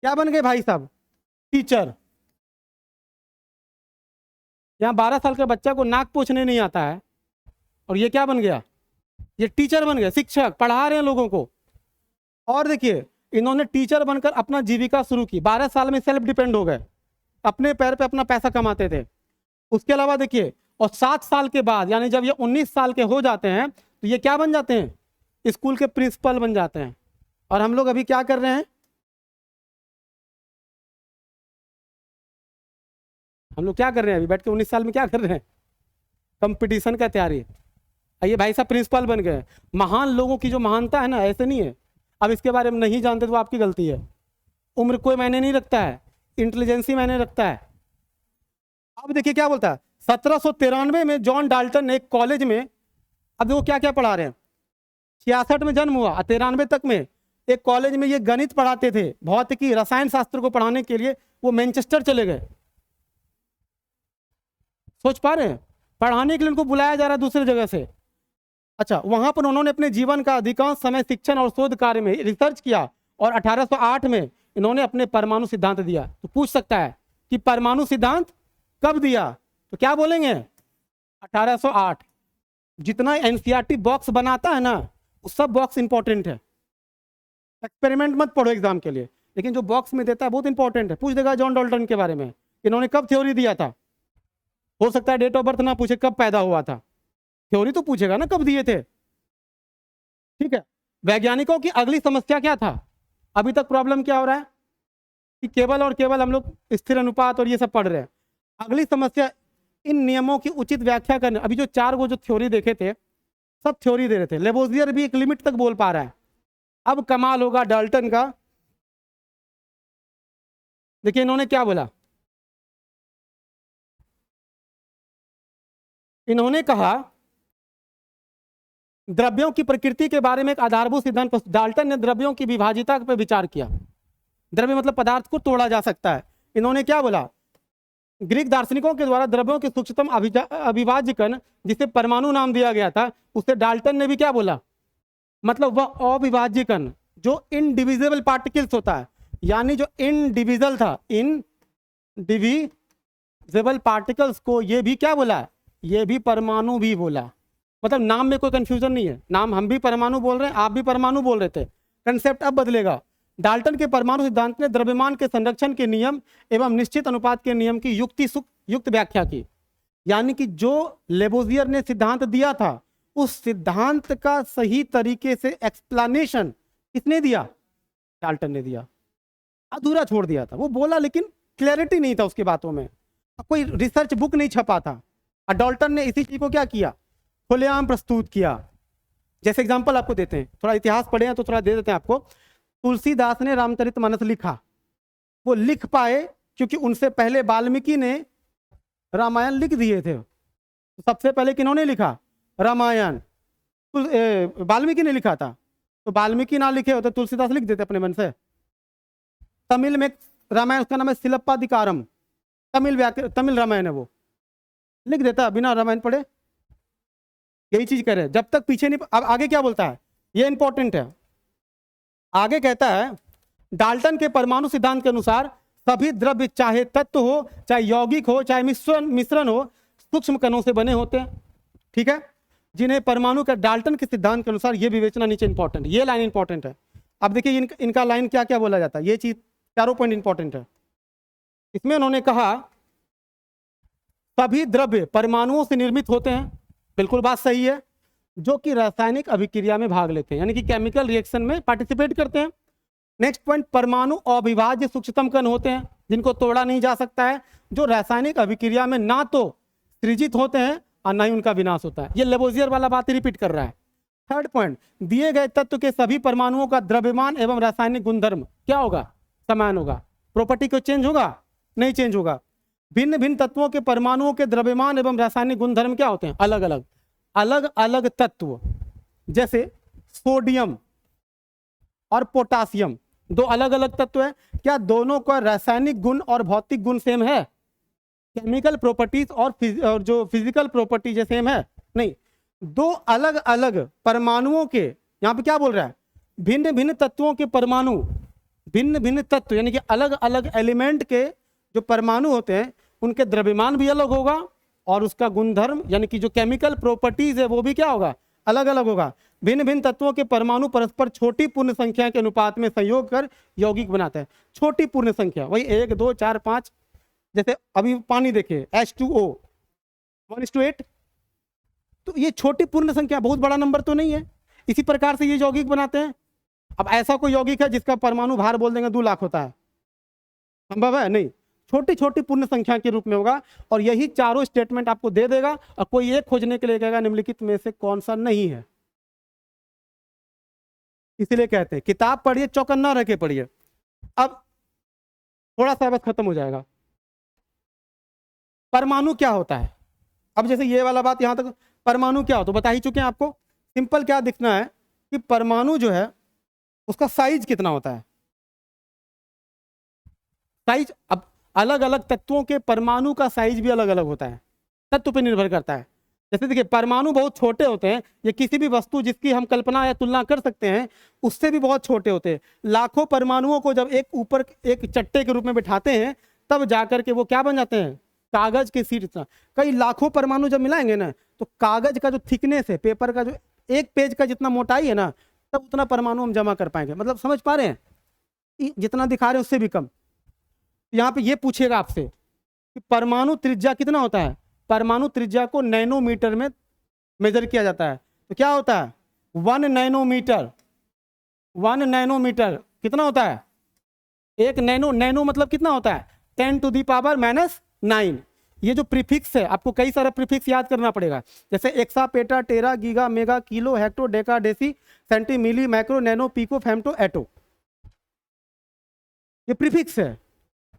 क्या बन गए भाई साहब, टीचर। यहाँ 12 साल के बच्चा को नाक पोंछने नहीं आता है, और ये क्या बन गया, ये टीचर बन गया, शिक्षक, पढ़ा रहे हैं लोगों को। और देखिए इन्होंने टीचर बनकर अपना जीविका शुरू की, 12 साल में सेल्फ डिपेंड हो गए, अपने पैर पे अपना पैसा कमाते थे। उसके अलावा देखिए और 7 साल के बाद यानी जब ये 19 साल के हो जाते हैं तो ये क्या बन जाते हैं, स्कूल के प्रिंसिपल बन जाते हैं। और हम लोग अभी क्या कर रहे हैं, हम लोग क्या कर रहे हैं अभी बैठ के 19 साल में क्या कर रहे हैं, कंपटीशन का तैयारी। ये भाई साहब प्रिंसिपल बन गए। महान लोगों की जो महानता है ना, ऐसे नहीं है। अब इसके बारे में नहीं जानते तो आपकी गलती है। उम्र कोई मायने नहीं रखता है, इंटेलिजेंसी मायने रखता है। अब देखिए क्या बोलता है, 1793 में जॉन डाल्टन ने एक कॉलेज में, अब देखो क्या क्या पढ़ा रहे हैं, 66 में जन्म हुआ, 93 तक में एक कॉलेज में ये गणित पढ़ाते थे, भौतिकी रसायन शास्त्र को पढ़ाने के लिए वो मैनचेस्टर चले गए। सोच पा रहे हैं, पढ़ाने के लिए उनको बुलाया जा रहा है दूसरी जगह से। अच्छा, वहां पर उन्होंने अपने जीवन का अधिकांश समय शिक्षण और शोध कार्य में रिसर्च किया और 1808 में इन्होंने अपने परमाणु सिद्धांत दिया। तो पूछ सकता है कि परमाणु सिद्धांत कब दिया, तो क्या बोलेंगे 1808। जितना एनसीईआरटी बॉक्स बनाता है ना, वो सब बॉक्स इंपॉर्टेंट है। एक्सपेरिमेंट मत पढ़ो एग्जाम के लिए, लेकिन जो बॉक्स में देता है बहुत इंपॉर्टेंट है। पूछ देगा जॉन डाल्टन के बारे में, इन्होंने कब थ्योरी दिया था। हो सकता है डेट ऑफ बर्थ ना पूछे, कब पैदा हुआ था, थ्योरी तो पूछेगा ना कब दिए थे। ठीक है, वैज्ञानिकों की अगली समस्या क्या था, अभी तक प्रॉब्लम क्या हो रहा है कि केवल और केवल हम लोग स्थिर अनुपात और ये सब पढ़ रहे हैं। अगली समस्या, इन नियमों की उचित व्याख्या करने। अभी जो 4 वो जो थ्योरी देखे थे, सब थ्योरी दे रहे थे। लेबोजियर भी एक लिमिट तक बोल पा रहा है। अब कमाल होगा डाल्टन का, देखिए इन्होंने क्या बोला, इन्होंने कहा द्रव्यों की प्रकृति के बारे में एक आधारभूत सिद्धांत। डाल्टन ने द्रव्यों की विभाजिता पर विचार किया। द्रव्य मतलब पदार्थ को तोड़ा जा सकता है। इन्होंने क्या बोला, ग्रीक दार्शनिकों के द्वारा द्रव्यों के सूक्ष्मतम अविभाज्य कण, जिसे परमाणु नाम दिया गया था, उसे डाल्टन ने भी क्या बोला, मतलब वह अविभाज्य कण जो इनडिविजिबल पार्टिकल्स होता है, यानी जो इनडिविजिबल था, इनडिविजिबल पार्टिकल्स को ये भी क्या बोला, ये भी परमाणु भी बोला। मतलब नाम में कोई कंफ्यूजन नहीं है, नाम हम भी परमाणु बोल रहे हैं, आप भी परमाणु बोल रहे थे, कंसेप्ट अब बदलेगा। डाल्टन के परमाणु सिद्धांत ने द्रव्यमान के संरक्षण के नियम एवं निश्चित अनुपात के नियम की युक्त व्याख्या की। यानी कि जो लेबोजियर ने सिद्धांत दिया था, उस सिद्धांत का सही तरीके से एक्सप्लेनेशन किसने दिया, डाल्टन ने दिया। अधूरा छोड़ दिया था, वो बोला लेकिन क्लैरिटी नहीं था उसकी बातों में, कोई रिसर्च बुक नहीं छपा था। और डाल्टन ने इसी चीज को क्या किया, खुलेआम प्रस्तुत किया। जैसे एग्जांपल आपको देते हैं, थोड़ा इतिहास पढ़े हैं तो थोड़ा दे देते हैं आपको। तुलसीदास ने रामचरितमानस लिखा, वो लिख पाए क्योंकि उनसे पहले वाल्मीकि ने रामायण लिख दिए थे। सबसे पहले किन्होंने लिखा, रामायण वाल्मीकि ने लिखा था। तो वाल्मीकि ना लिखे होते तुलसीदास लिख देते अपने मन से। तमिल में रामायण, उसका नाम है शिलप्पाधिकारम, तमिल रामायण है, वो लिख देता बिना रामायण पढ़े। यही चीज करे जब तक पीछे नहीं। अब आगे क्या बोलता है, ये इंपॉर्टेंट है। आगे कहता है डाल्टन के परमाणु सिद्धांत के अनुसार सभी द्रव्य, चाहे तत्व हो, चाहे यौगिक हो, चाहे मिश्रण हो, सूक्ष्म कणों से बने होते हैं। ठीक है, जिन्हें परमाणु का डाल्टन के सिद्धांत के अनुसार ये विवेचना नीचे इंपॉर्टेंट, ये लाइन इंपॉर्टेंट है। अब देखिए इनका लाइन क्या क्या बोला जाता है, ये चीज चारों पॉइंट इंपॉर्टेंट है। इसमें उन्होंने कहा सभी द्रव्य परमाणुओं से निर्मित होते हैं, बिल्कुल बात सही है, जो कि रासायनिक अभिक्रिया में भाग लेते हैं, यानी कि केमिकल रिएक्शन में पार्टिसिपेट करते हैं। नेक्स्ट पॉइंट, परमाणु अविभाज्य सूक्ष्मतम कण होते हैं, जिनको तोड़ा नहीं जा सकता है, जो रासायनिक अभिक्रिया में ना तो सृजित होते हैं और ना ही उनका विनाश होता है। ये लेबोजियर वाला बात रिपीट कर रहा है। थर्ड पॉइंट, दिए गए तत्व के सभी परमाणुओं का द्रव्यमान एवं रासायनिक गुणधर्म क्या होगा, समान होगा। प्रॉपर्टी को चेंज होगा, नहीं चेंज होगा। भिन्न भिन्न तत्वों के परमाणुओं के द्रव्यमान एवं रासायनिक गुणधर्म क्या होते हैं, अलग अलग। अलग अलग तत्व जैसे सोडियम और पोटासियम, दो अलग अलग तत्व है, क्या दोनों का रासायनिक गुण और भौतिक गुण सेम है, केमिकल प्रॉपर्टीज और जो फिजिकल प्रॉपर्टी जो सेम है, नहीं। दो अलग अलग परमाणुओं के, यहां पे क्या बोल रहा है, भिन्न भिन्न तत्वों के परमाणु, भिन्न भिन्न तत्व यानी कि अलग अलग एलिमेंट के जो परमाणु होते हैं, उनके द्रव्यमान भी अलग होगा और उसका गुणधर्म यानी कि जो केमिकल प्रॉपर्टीज है वो भी क्या होगा, अलग अलग होगा। भिन्न भिन्न तत्वों के परमाणु परस्पर छोटी पूर्ण संख्या के अनुपात में संयोग कर यौगिक बनाते हैं। छोटी पूर्ण संख्या वही 1 2 4 5, जैसे अभी पानी देखिए H2O, 1:8। तो ये छोटी पूर्ण संख्या, बहुत बड़ा नंबर तो नहीं है। इसी प्रकार से ये यौगिक बनाते हैं। अब ऐसा कोई यौगिक है जिसका परमाणु भार बोल देंगे 2 लाख होता है? संभव है? नहीं। छोटी छोटी पूर्ण संख्या के रूप में होगा, और यही चारों स्टेटमेंट आपको दे देगा, और कोई एक खोजने के लिए कहेगा निम्नलिखित में से कौन सा नहीं है। इसलिए कहते हैं किताब पढ़िए, चौकन्ना रह के पढ़िए। अब थोड़ा सा बस खत्म हो जाएगा। परमाणु क्या होता है? अब जैसे ये वाला बात यहां तक, परमाणु क्या होता है बता ही चुके हैं आपको। सिंपल क्या दिखना है कि परमाणु जो है उसका साइज कितना होता है। साइज, अब अलग अलग तत्वों के परमाणु का साइज भी अलग अलग होता है, तत्व पर निर्भर करता है। जैसे देखिए परमाणु बहुत छोटे होते हैं, ये किसी भी वस्तु जिसकी हम कल्पना या तुलना कर सकते हैं उससे भी बहुत छोटे होते हैं। लाखों परमाणुओं को जब एक ऊपर एक चट्टे के रूप में बिठाते हैं तब जाकर के वो क्या बन जाते हैं, कागज की सीट। कई लाखों परमाणु जब मिलाएंगे ना तो कागज का जो थिकनेस है, पेपर का जो एक पेज का जितना मोटाई है ना, तब उतना परमाणु हम जमा कर पाएंगे। मतलब समझ पा रहे हैं, जितना दिखा रहे हैं उससे भी कम। यहाँ पे ये पूछेगा आपसे कि परमाणु त्रिज्या कितना होता है। परमाणु त्रिज्या को नैनोमीटर में मेजर किया जाता है। तो क्या होता है 1 नैनोमीटर। 1 नैनोमीटर कितना होता है? 1 नैनो मतलब कितना होता है 10⁻⁻⁹। ये जो प्रीफिक्स है, आपको कई सारा प्रीफिक्स याद करना पड़ेगा, जैसे exa, peta, tera, giga, mega, kilo, hecto, deca, deci, centi, milli, macro, nano, pico, femto, atto. ये प्रीफिक्स है।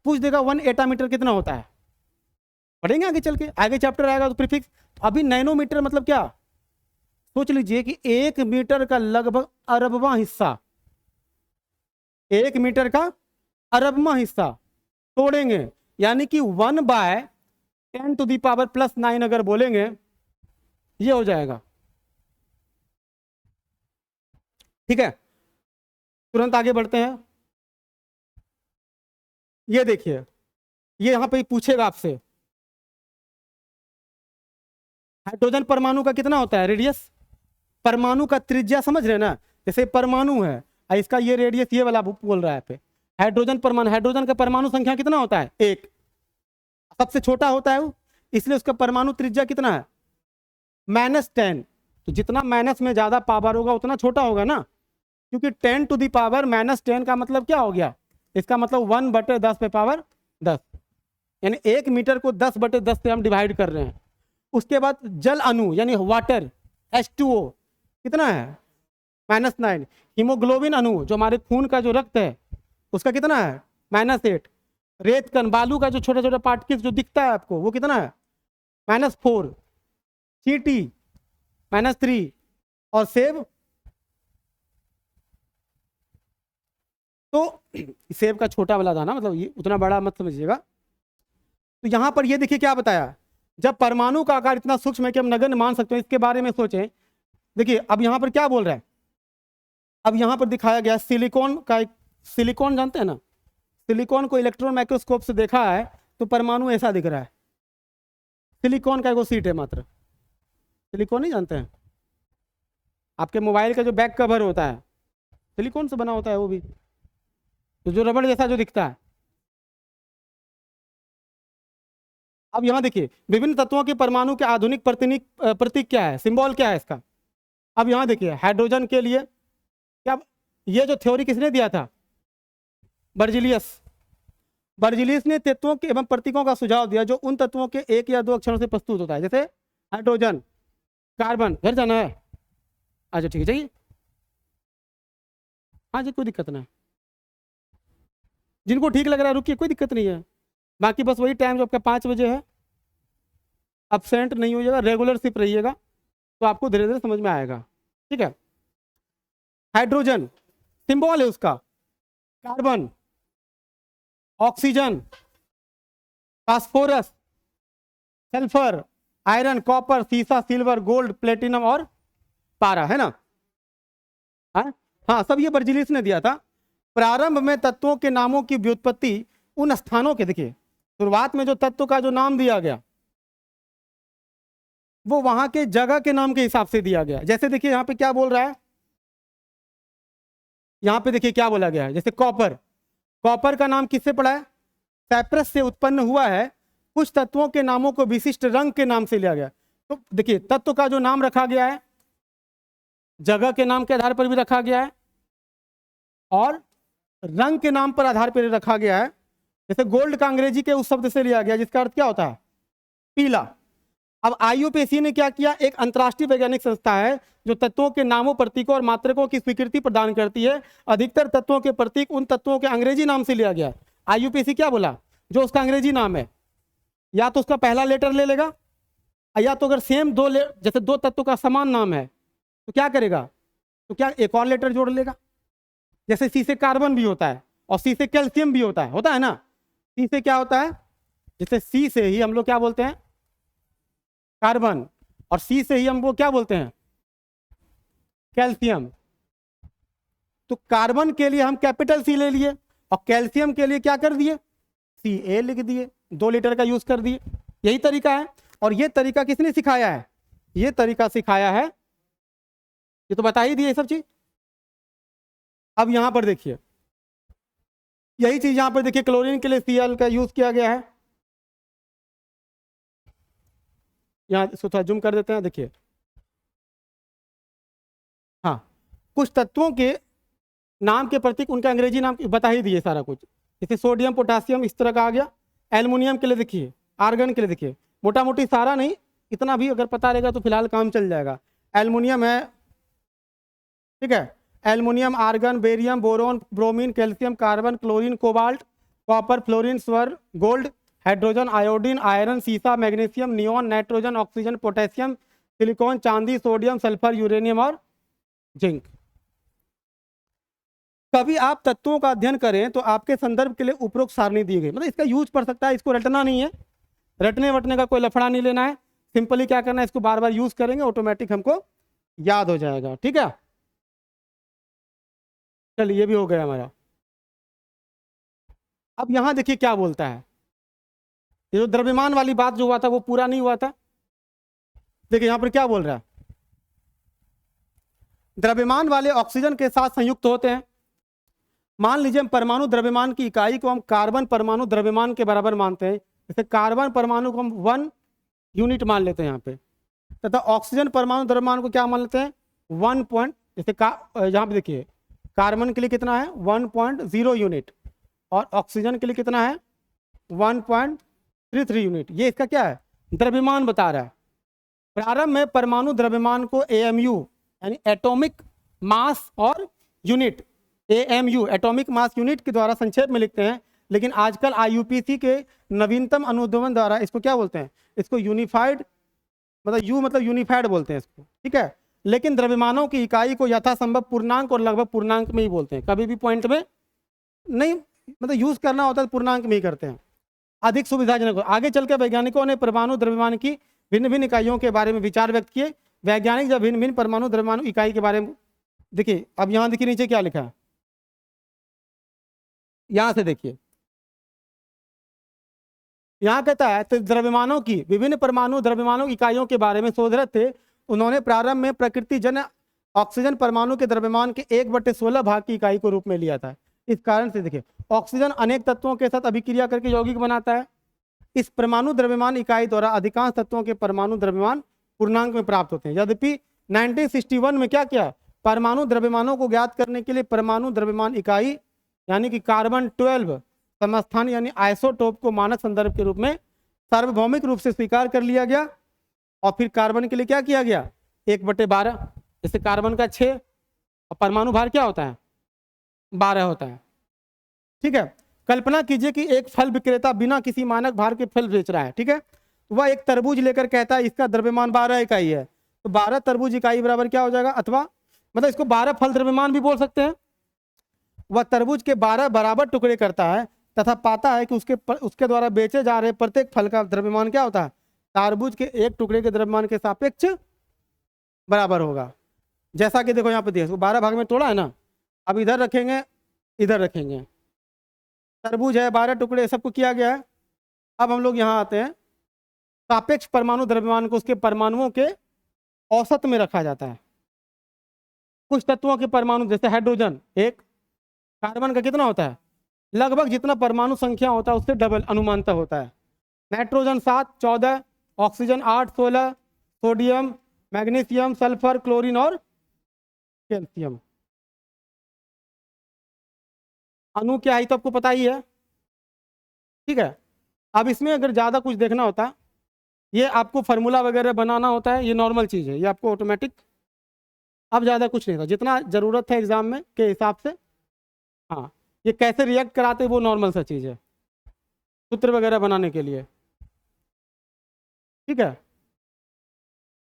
पूछ देगा 1 एटामीटर कितना होता है, पढ़ेंगे आगे चल के, आगे चैप्टर आएगा तो प्रीफिक्स। अभी नैनोमीटर मतलब क्या, सोच लीजिए कि 1 मीटर का लगभग अरबवां हिस्सा, 1 मीटर का अरबवां हिस्सा तोड़ेंगे, यानी कि 1/10⁻+9 अगर बोलेंगे ये हो जाएगा। ठीक है, तुरंत आगे बढ़ते हैं। ये देखिए, ये यहां पे पूछेगा आपसे हाइड्रोजन परमाणु का कितना होता है रेडियस। परमाणु का त्रिज्या समझ रहे हैं ना, जैसे परमाणु है, इसका ये रेडियस ये वाला बोल रहा है पे। हाइड्रोजन परमाणु, हाइड्रोजन का परमाणु संख्या कितना होता है 1, सबसे छोटा होता है वो, इसलिए उसका परमाणु त्रिज्या कितना है -10। तो जितना माइनस में ज्यादा पावर होगा उतना छोटा होगा ना, क्योंकि 10⁻⁻10 का मतलब क्या हो गया, इसका मतलब 1/10⁻10, यानी 1 मीटर को 10/10 से हम डिवाइड कर रहे हैं। उसके बाद जल अणु यानी वाटर H2O कितना है -9। हीमोग्लोबिन अणु जो हमारे खून का जो रक्त है उसका कितना है -8। रेत कण, बालू का जो छोटा छोटा पार्टिकल्स जो दिखता है आपको वो कितना है -4। चींटी -3 और सेब, तो सेब का छोटा वाला था ना, मतलब ये उतना बड़ा मत समझिएगा। तो यहां पर ये देखिए क्या बताया, जब परमाणु का आकार इतना सूक्ष्म है कि हम नगण्य मान सकते हैं, इसके बारे में सोचें। देखिए अब यहां पर क्या बोल रहा है, अब यहां पर दिखाया गया सिलिकॉन का एक, सिलिकॉन जानते हैं ना, सिलिकॉन को इलेक्ट्रॉन माइक्रोस्कोप से देखा है तो परमाणु ऐसा दिख रहा है। सिलिकॉन का एक सीट है मात्र, सिलिकॉन नहीं जानते हैं, आपके मोबाइल का जो बैक कवर होता है सिलिकॉन से बना होता है वो भी, तो जो रबड़ जैसा जो दिखता है। अब यहां देखिए विभिन्न तत्वों के परमाणु के आधुनिक प्रतीक क्या है, सिंबल क्या है इसका। अब यहां देखिए हाइड्रोजन के लिए क्या, ये जो थ्योरी किसने दिया था बर्जिलियस। बर्जिलियस ने तत्वों के एवं प्रतीकों का सुझाव दिया जो उन तत्वों के 1 या 2 अक्षरों से प्रस्तुत होता है, जैसे हाइड्रोजन, कार्बन। घर जाना है, अच्छा ठीक है चाहिए, हाँ जी कोई दिक्कत नहीं, जिनको ठीक लग रहा है रुकिए, कोई दिक्कत नहीं है। बाकी बस वही टाइम जो आपका 5 बजे है, अब्सेंट नहीं होइएगा, रेगुलर सिर्फ रहिएगा, तो आपको धीरे धीरे समझ में आएगा। ठीक है, हाइड्रोजन सिंबल है उसका, carbon, oxygen, phosphorus, sulphur, iron, copper, सीसा, सिल्वर, गोल्ड, प्लेटिनम और पारा, है ना। हाँ सब ये बर्जिलियस ने दिया था। प्रारंभ में तत्वों के नामों की व्युत्पत्ति उन स्थानों के, देखिए शुरुआत में जो तत्व का जो नाम दिया गया वो वहां के जगह के नाम के हिसाब से दिया गया। जैसे देखिए यहां पे क्या बोल रहा है, यहां पे देखिए क्या बोला गया है, जैसे कॉपर, कॉपर का नाम किससे पड़ा है, साइप्रस से उत्पन्न हुआ है, कुछ तत्वों के नामों को विशिष्ट रंग के नाम से लिया गया। तो देखिए, तत्व का जो नाम रखा गया है जगह के नाम के आधार पर भी रखा गया है और रंग के नाम पर आधार पर रखा गया है। जैसे गोल्ड का अंग्रेजी के उस शब्द से लिया गया जिसका अर्थ क्या होता है? पीला। अब आईयूपीएसी ने क्या किया, एक अंतर्राष्ट्रीय वैज्ञानिक संस्था है जो तत्वों के नामों, प्रतीकों और मात्रकों की स्वीकृति प्रदान करती है। अधिकतर तत्वों के प्रतीक उन तत्वों के अंग्रेजी नाम से लिया गया। आईयूपीएसी क्या बोला? जो उसका अंग्रेजी नाम है या तो उसका पहला लेटर ले लेगा, या तो अगर सेम जैसे दो तत्वों का समान नाम है तो क्या करेगा, तो क्या एक और लेटर जोड़ लेगा। जैसे सी से कार्बन भी होता है और सी से कैल्शियम भी होता है ना। सी से क्या होता है, जैसे सी से ही हम लोग क्या बोलते हैं, कार्बन, और सी से ही हम वो क्या बोलते हैं, कैल्शियम। तो कार्बन के लिए हम कैपिटल सी ले लिए और कैल्शियम के लिए क्या कर दिए, सी ए लिख दिए, 2 लीटर का यूज कर दिए। यही तरीका है। और ये तरीका किसने सिखाया है? ये तरीका सिखाया है, ये तो बता ही दिए सब चीज। अब यहां पर देखिए, यही चीज यहां पर देखिए, क्लोरीन के लिए Cl का यूज किया गया है। यहाँ इसको थोड़ा जूम कर देते हैं, देखिए। हाँ, कुछ तत्वों के नाम के प्रतीक उनके अंग्रेजी नाम बता ही दिए सारा कुछ। जैसे सोडियम, पोटासियम इस तरह का आ गया। एल्युमिनियम के लिए देखिए, आर्गन के लिए देखिए, मोटा मोटी सारा नहीं, इतना भी अगर पता रहेगा तो फिलहाल काम चल जाएगा। एल्युमिनियम है, ठीक है, aluminium, argon, barium, boron, bromine, calcium, carbon, chlorine, cobalt, copper, fluorine, स्वर, गोल्ड, हाइड्रोजन, आयोडीन, आयरन, सीसा, magnesium, neon, nitrogen, oxygen, potassium, silicon, चांदी, सोडियम, सल्फर, यूरेनियम और जिंक। कभी आप तत्वों का अध्ययन करें तो आपके संदर्भ के लिए उपरोक्त सारणी दी गई, मतलब इसका यूज पढ़ सकता है, इसको रटना नहीं है, रटने वटने का कोई लफड़ा नहीं लेना है। सिंपली क्या करना है, इसको बार बार यूज करेंगे, ऑटोमेटिक हमको याद हो जाएगा। ठीक है, चलिए ये भी हो गया हमारा। अब यहां देखिए क्या बोलता है, ये जो द्रव्यमान वाली बात जो हुआ था वो पूरा नहीं हुआ था। देखिए यहां पर क्या बोल रहा है, द्रव्यमान वाले ऑक्सीजन के साथ संयुक्त होते हैं। मान लीजिए हम परमाणु द्रव्यमान की इकाई को हम कार्बन परमाणु द्रव्यमान के बराबर मानते हैं। जैसे कार्बन परमाणु को हम 1 यूनिट मान लेते हैं यहाँ पे, तथा ऑक्सीजन परमाणु द्रव्यमान को क्या मान लेते हैं, 1 पॉइंट, जैसे यहाँ पे देखिए कार्बन के लिए कितना है 1.0 यूनिट और ऑक्सीजन के लिए कितना है 1.33 यूनिट। ये इसका क्या है, द्रव्यमान बता रहा है। प्रारंभ में परमाणु द्रव्यमान को AMU यानी एटॉमिक मास और unit, AMU atomic mass unit के द्वारा संक्षेप में लिखते हैं, लेकिन आजकल IUPAC के नवीनतम अनुध्वन द्वारा इसको क्या बोलते हैं, इसको यूनिफाइड, मतलब यू मतलब यूनिफाइड बोलते हैं इसको। ठीक है, लेकिन द्रव्यमानों की इकाई को यथासंभव पूर्णांक और लगभग पूर्णांक में ही बोलते हैं, कभी भी पॉइंट में नहीं, मतलब यूज करना होता है तो पूर्णांक में ही करते हैं, अधिक सुविधाजनक। आगे चलकर वैज्ञानिकों ने परमाणु द्रव्यमान की भिन्न भिन्न इकाइयों के बारे में विचार व्यक्त किए। वैज्ञानिक जब भिन्न भिन्न परमाणु द्रव्यमान इकाई के बारे में, देखिए अब यहाँ देखिए नीचे क्या लिखा है, यहां से देखिए, यहां कहता है तो द्रव्यमानों की विभिन्न परमाणु द्रव्यमानों इकाइयों के बारे में शोधरत थे। उन्होंने प्रारंभ में प्रकृति जन्य ऑक्सीजन परमाणु के द्रव्यमान के 1/16 भाग की इकाई को रूप में लिया था। इस कारण से देखिए ऑक्सीजन अनेक तत्वों के साथ अभिक्रिया करके यौगिक बनाता है। इस परमाणु द्रव्यमान इकाई द्वारा अधिकांश तत्वों के परमाणु द्रव्यमान पूर्णांक में प्राप्त होते हैं। यद्यपि 1961 में क्या किया, परमाणु द्रव्यमानों को ज्ञात करने के लिए परमाणु द्रव्यमान इकाई यानी कि कार्बन 12 समस्थान यानी आइसोटोप को मानक संदर्भ के रूप में सार्वभौमिक रूप से स्वीकार कर लिया गया। और फिर कार्बन के लिए क्या किया गया, 1/12, जैसे कार्बन का 6 और परमाणु भार क्या होता है 12 होता है। ठीक है, कल्पना कीजिए कि एक फल विक्रेता बिना किसी मानक भार के फल बेच रहा है। ठीक है, वह एक तरबूज लेकर कहता है इसका द्रव्यमान 12 इकाई है, तो 12 तरबूज इकाई बराबर क्या हो जाएगा, अथवा मतलब इसको 12 फल द्रव्यमान भी बोल सकते हैं। वह तरबूज के 12 बराबर टुकड़े करता है तथा पाता है कि उसके द्वारा बेचे जा रहे प्रत्येक फल का द्रव्यमान क्या होता है, तरबूज के एक टुकड़े के द्रव्यमान के सापेक्ष बराबर होगा। जैसा कि देखो यहाँ पे देखो 12 भाग में तोड़ा है ना, अब इधर रखेंगे इधर रखेंगे, तरबूज है 12 टुकड़े सबको किया गया है। अब हम लोग यहाँ आते हैं, सापेक्ष परमाणु द्रव्यमान को उसके परमाणुओं के औसत में रखा जाता है। कुछ तत्वों के परमाणु जैसे हाइड्रोजन 1, कार्बन का कितना होता है, लगभग जितना परमाणु संख्या होता है उससे डबल अनुमानतः होता है। Nitrogen 7, 14, oxygen 8, 16, sodium, magnesium, sulphur, chlorine और कैल्शियम। अणु क्या है तो आपको पता ही है, ठीक है। अब इसमें अगर ज़्यादा कुछ देखना होता, ये आपको फार्मूला वगैरह बनाना होता है, ये नॉर्मल चीज़ है, ये आपको ऑटोमेटिक। अब ज़्यादा कुछ नहीं था, जितना ज़रूरत है एग्जाम में के हिसाब से। हाँ, ये कैसे रिएक्ट कराते वो नॉर्मल सा चीज़ है, सूत्र वगैरह बनाने के लिए, ठीक है।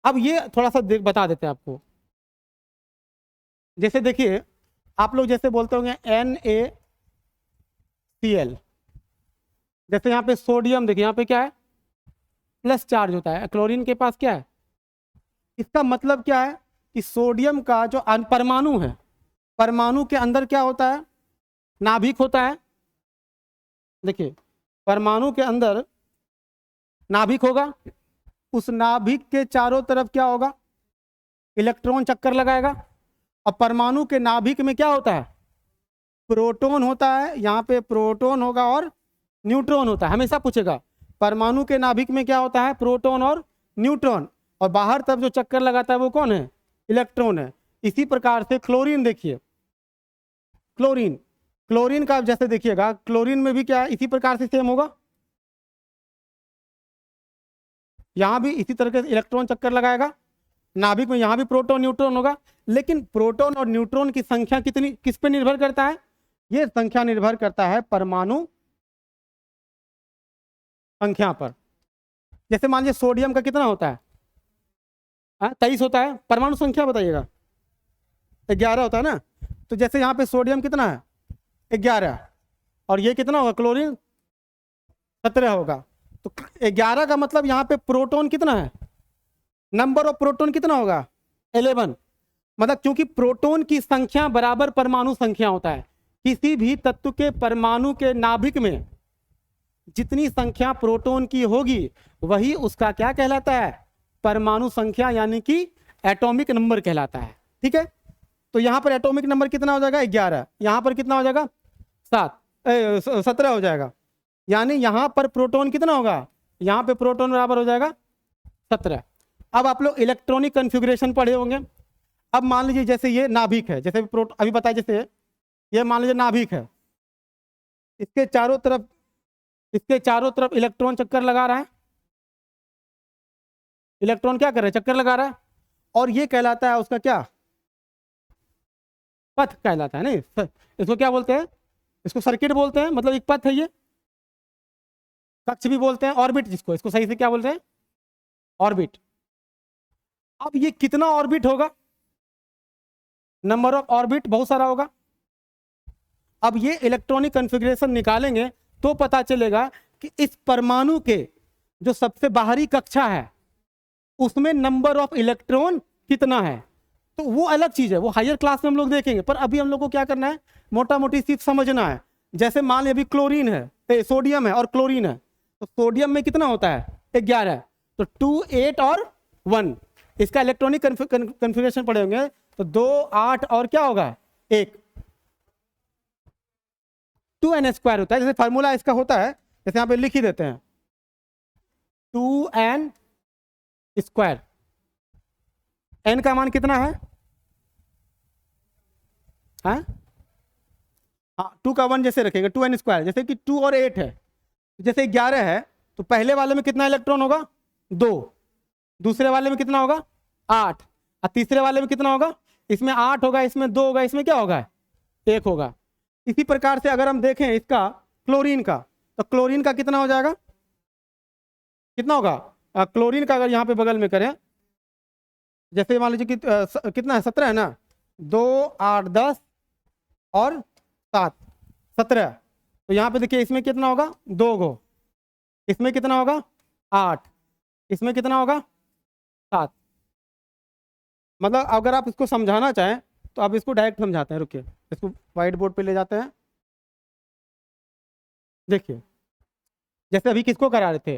अब ये थोड़ा सा बता देते हैं आपको। जैसे देखिए, आप लोग जैसे बोलते होंगे NaCl, जैसे यहाँ पे सोडियम, देखिए यहाँ पे क्या है, प्लस चार्ज होता है, क्लोरीन के पास क्या है। इसका मतलब क्या है कि सोडियम का जो परमाणु है, परमाणु के अंदर क्या होता है, नाभिक होता है। देखिए, परमाणु के अंदर नाभिक होगा, उस नाभिक के चारों तरफ क्या होगा, इलेक्ट्रॉन चक्कर लगाएगा। और परमाणु के नाभिक में क्या होता है, प्रोटॉन होता है, यहाँ पे प्रोटॉन होगा और न्यूट्रॉन होता है, हमेशा पूछेगा। परमाणु के नाभिक में क्या होता है, प्रोटॉन और न्यूट्रॉन, और बाहर तरफ जो चक्कर लगाता है वो कौन है, इलेक्ट्रॉन है। इसी प्रकार से क्लोरीन, देखिए क्लोरीन, क्लोरीन का जैसे देखिएगा, क्लोरीन में भी क्या है, इसी प्रकार से सेम होगा, यहाँ भी इसी तरह से इलेक्ट्रॉन चक्कर लगाएगा, नाभिक में यहाँ भी प्रोटॉन न्यूट्रॉन होगा। लेकिन प्रोटॉन और न्यूट्रॉन की संख्या कितनी, किस पे निर्भर करता है, ये संख्या निर्भर करता है परमाणु संख्या पर। जैसे मान लीजिए सोडियम का कितना होता है, 23 होता है, परमाणु संख्या बताइएगा, 11 होता है ना। तो जैसे यहाँ पे सोडियम कितना है, 11, और ये कितना होगा, क्लोरीन 17 होगा। तो 11 का मतलब यहाँ पे प्रोटॉन कितना है, नंबर ऑफ प्रोटॉन कितना होगा, 11। मतलब क्योंकि प्रोटॉन की संख्या बराबर परमाणु संख्या होता है, किसी भी तत्व के परमाणु के नाभिक में जितनी संख्या प्रोटॉन की होगी वही उसका क्या कहलाता है, परमाणु संख्या, यानी कि एटॉमिक नंबर कहलाता है, ठीक है। तो यहाँ पर एटॉमिक नंबर कितना हो जाएगा, 11, यहाँ पर कितना हो जाएगा, 17 हो जाएगा। यानी यहाँ पर प्रोटॉन कितना होगा, यहाँ पे प्रोटॉन बराबर हो जाएगा 17। अब आप लोग इलेक्ट्रॉनिक कन्फिग्रेशन पढ़े होंगे। अब मान लीजिए जैसे ये नाभिक है, जैसे अभी बताया, जैसे ये मान लीजिए नाभिक है, इसके चारों तरफ इलेक्ट्रॉन चक्कर लगा रहा है, इलेक्ट्रॉन क्या कर रहा है, चक्कर लगा रहा है, और ये कहलाता है उसका क्या, पथ कहलाता है। नहीं, इसको क्या बोलते हैं, इसको सर्किट बोलते हैं, मतलब एक पथ है ये, कक्ष भी बोलते हैं, ऑर्बिट जिसको, इसको सही से क्या बोलते हैं, ऑर्बिट। अब ये कितना ऑर्बिट होगा, नंबर ऑफ ऑर्बिट बहुत सारा होगा। अब ये इलेक्ट्रॉनिक कॉन्फ़िगरेशन निकालेंगे तो पता चलेगा कि इस परमाणु के जो सबसे बाहरी कक्षा है उसमें नंबर ऑफ इलेक्ट्रॉन कितना है। तो वो अलग चीज है, वो हायर क्लास में हम लोग देखेंगे, पर अभी हम लोग को क्या करना है, मोटा मोटी चीज समझना है। जैसे मान लीजिए अभी क्लोरीन है, सोडियम है और क्लोरीन है, तो सोडियम में कितना होता है, 11, तो 2, 8 और 1, इसका इलेक्ट्रॉनिक कन्फिगरेशन पढ़े होंगे, तो 2, 8 और क्या होगा, 1, 2n² होता है। जैसे फार्मूला इसका होता है, जैसे यहाँ पे लिख ही देते हैं, 2n²। n का मान कितना है, हाँ 2 का 1 जैसे रखेगा, 2n², जैसे कि 2 और 8 है, जैसे 11 है तो पहले वाले में कितना इलेक्ट्रॉन होगा, 2, दूसरे वाले में कितना होगा, 8, और तीसरे वाले में कितना होगा, इसमें 8 होगा, इसमें 2 होगा, इसमें क्या होगा, 1 होगा। इसी प्रकार से अगर हम देखें इसका क्लोरीन का, तो क्लोरीन का कितना हो जाएगा, कितना होगा, क्लोरीन का अगर यहाँ पे बगल में करें, जैसे मान लीजिए कि कितना है, 17 है ना, 2, 8, 10 और 7, 17। तो यहाँ पे देखिए इसमें कितना होगा, 2 गो, इसमें कितना होगा, 8, इसमें कितना होगा, 7। मतलब अगर आप इसको समझाना चाहें तो आप इसको डायरेक्ट समझाते हैं, रुकिए इसको व्हाइट बोर्ड पे ले जाते हैं। देखिए जैसे अभी किसको करा रहे थे,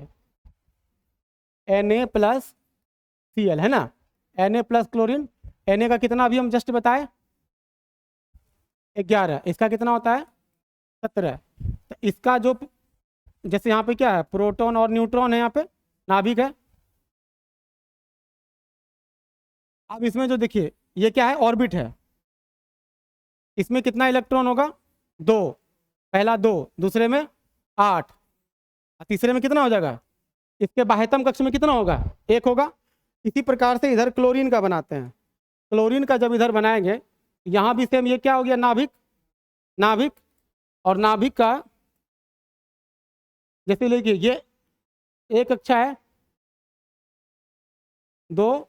Na+Cl है ना, Na प्लस क्लोरीन, Na का कितना अभी हम जस्ट बताए, 11, इसका कितना होता है, 17। तो इसका जो जैसे यहाँ पे क्या है, प्रोटॉन और न्यूट्रॉन है, यहाँ पे नाभिक है। अब इसमें जो देखिए ये क्या है, ऑर्बिट है। इसमें कितना इलेक्ट्रॉन होगा, 2, पहला 2, दूसरे में 8, तीसरे में कितना हो जाएगा, इसके बाह्यतम कक्ष में कितना होगा, 1 होगा। इसी प्रकार से इधर क्लोरीन का बनाते हैं। क्लोरीन का जब इधर बनाएंगे, यहाँ भी सेम, ये क्या हो गया, नाभिक, नाभिक, और नाभिक का जैसे देखिए ये एक कक्षा है, 2,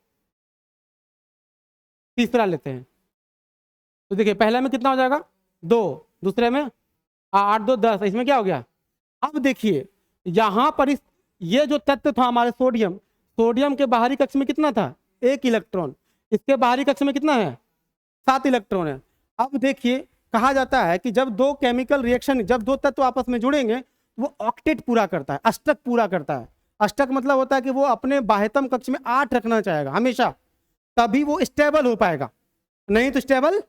तीसरा लेते हैं, तो देखिए पहले में कितना हो जाएगा, 2, दूसरे में 8 2 10, इसमें क्या हो गया। अब देखिए यहाँ पर ये जो तत्व था हमारे सोडियम, सोडियम के बाहरी कक्ष में कितना था, 1 इलेक्ट्रॉन, इसके बाहरी कक्ष में कितना है, 7 इलेक्ट्रॉन है। अब देखिए कहा जाता है कि जब 2 केमिकल रिएक्शन, जब 2 तत्व आपस में जुड़ेंगे वो ऑक्टेट पूरा करता है, अष्टक पूरा करता है। अष्टक मतलब होता है कि वो अपने बाह्यतम कक्ष में 8 रखना चाहेगा हमेशा, तभी वो स्टेबल हो पाएगा, नहीं तो स्टेबल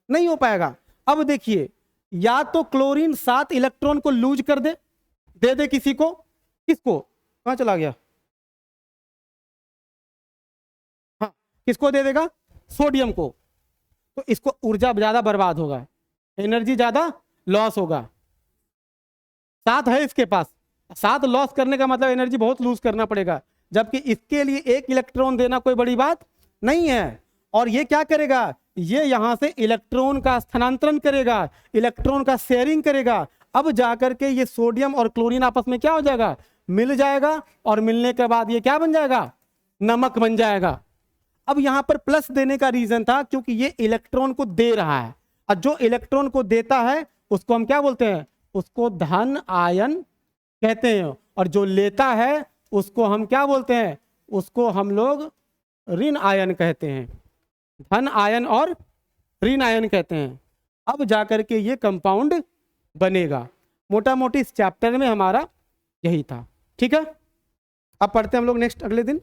नहीं हो पाएगा। अब देखिए या तो क्लोरीन 7 इलेक्ट्रॉन को लूज कर दे दे किसी को, किसको, कहां चला गया, हाँ किसको दे देगा, सोडियम को, तो इसको ऊर्जा ज्यादा बर्बाद होगा, एनर्जी ज्यादा लॉस होगा। 7 है इसके पास, 7 लॉस करने का मतलब एनर्जी बहुत लूज करना पड़ेगा, जबकि इसके लिए 1 इलेक्ट्रॉन देना कोई बड़ी बात नहीं है। और ये क्या करेगा, ये यहां से इलेक्ट्रॉन का स्थानांतरण करेगा, इलेक्ट्रॉन का शेयरिंग करेगा। अब जाकर के ये सोडियम और क्लोरीन आपस में क्या हो जाएगा, मिल जाएगा, और मिलने के बाद ये क्या बन जाएगा, नमक बन जाएगा। अब यहां पर प्लस देने का रीजन था क्योंकि ये इलेक्ट्रॉन को दे रहा है, और जो इलेक्ट्रॉन को देता है उसको हम क्या बोलते हैं, उसको धन आयन कहते हैं, और जो लेता है उसको हम क्या बोलते हैं, उसको हम लोग ऋण आयन कहते हैं, धन आयन और ऋण आयन कहते हैं। अब जाकर के ये कंपाउंड बनेगा। मोटा मोटी इस चैप्टर में हमारा यही था, ठीक है। अब पढ़ते हैं हम लोग नेक्स्ट अगले दिन।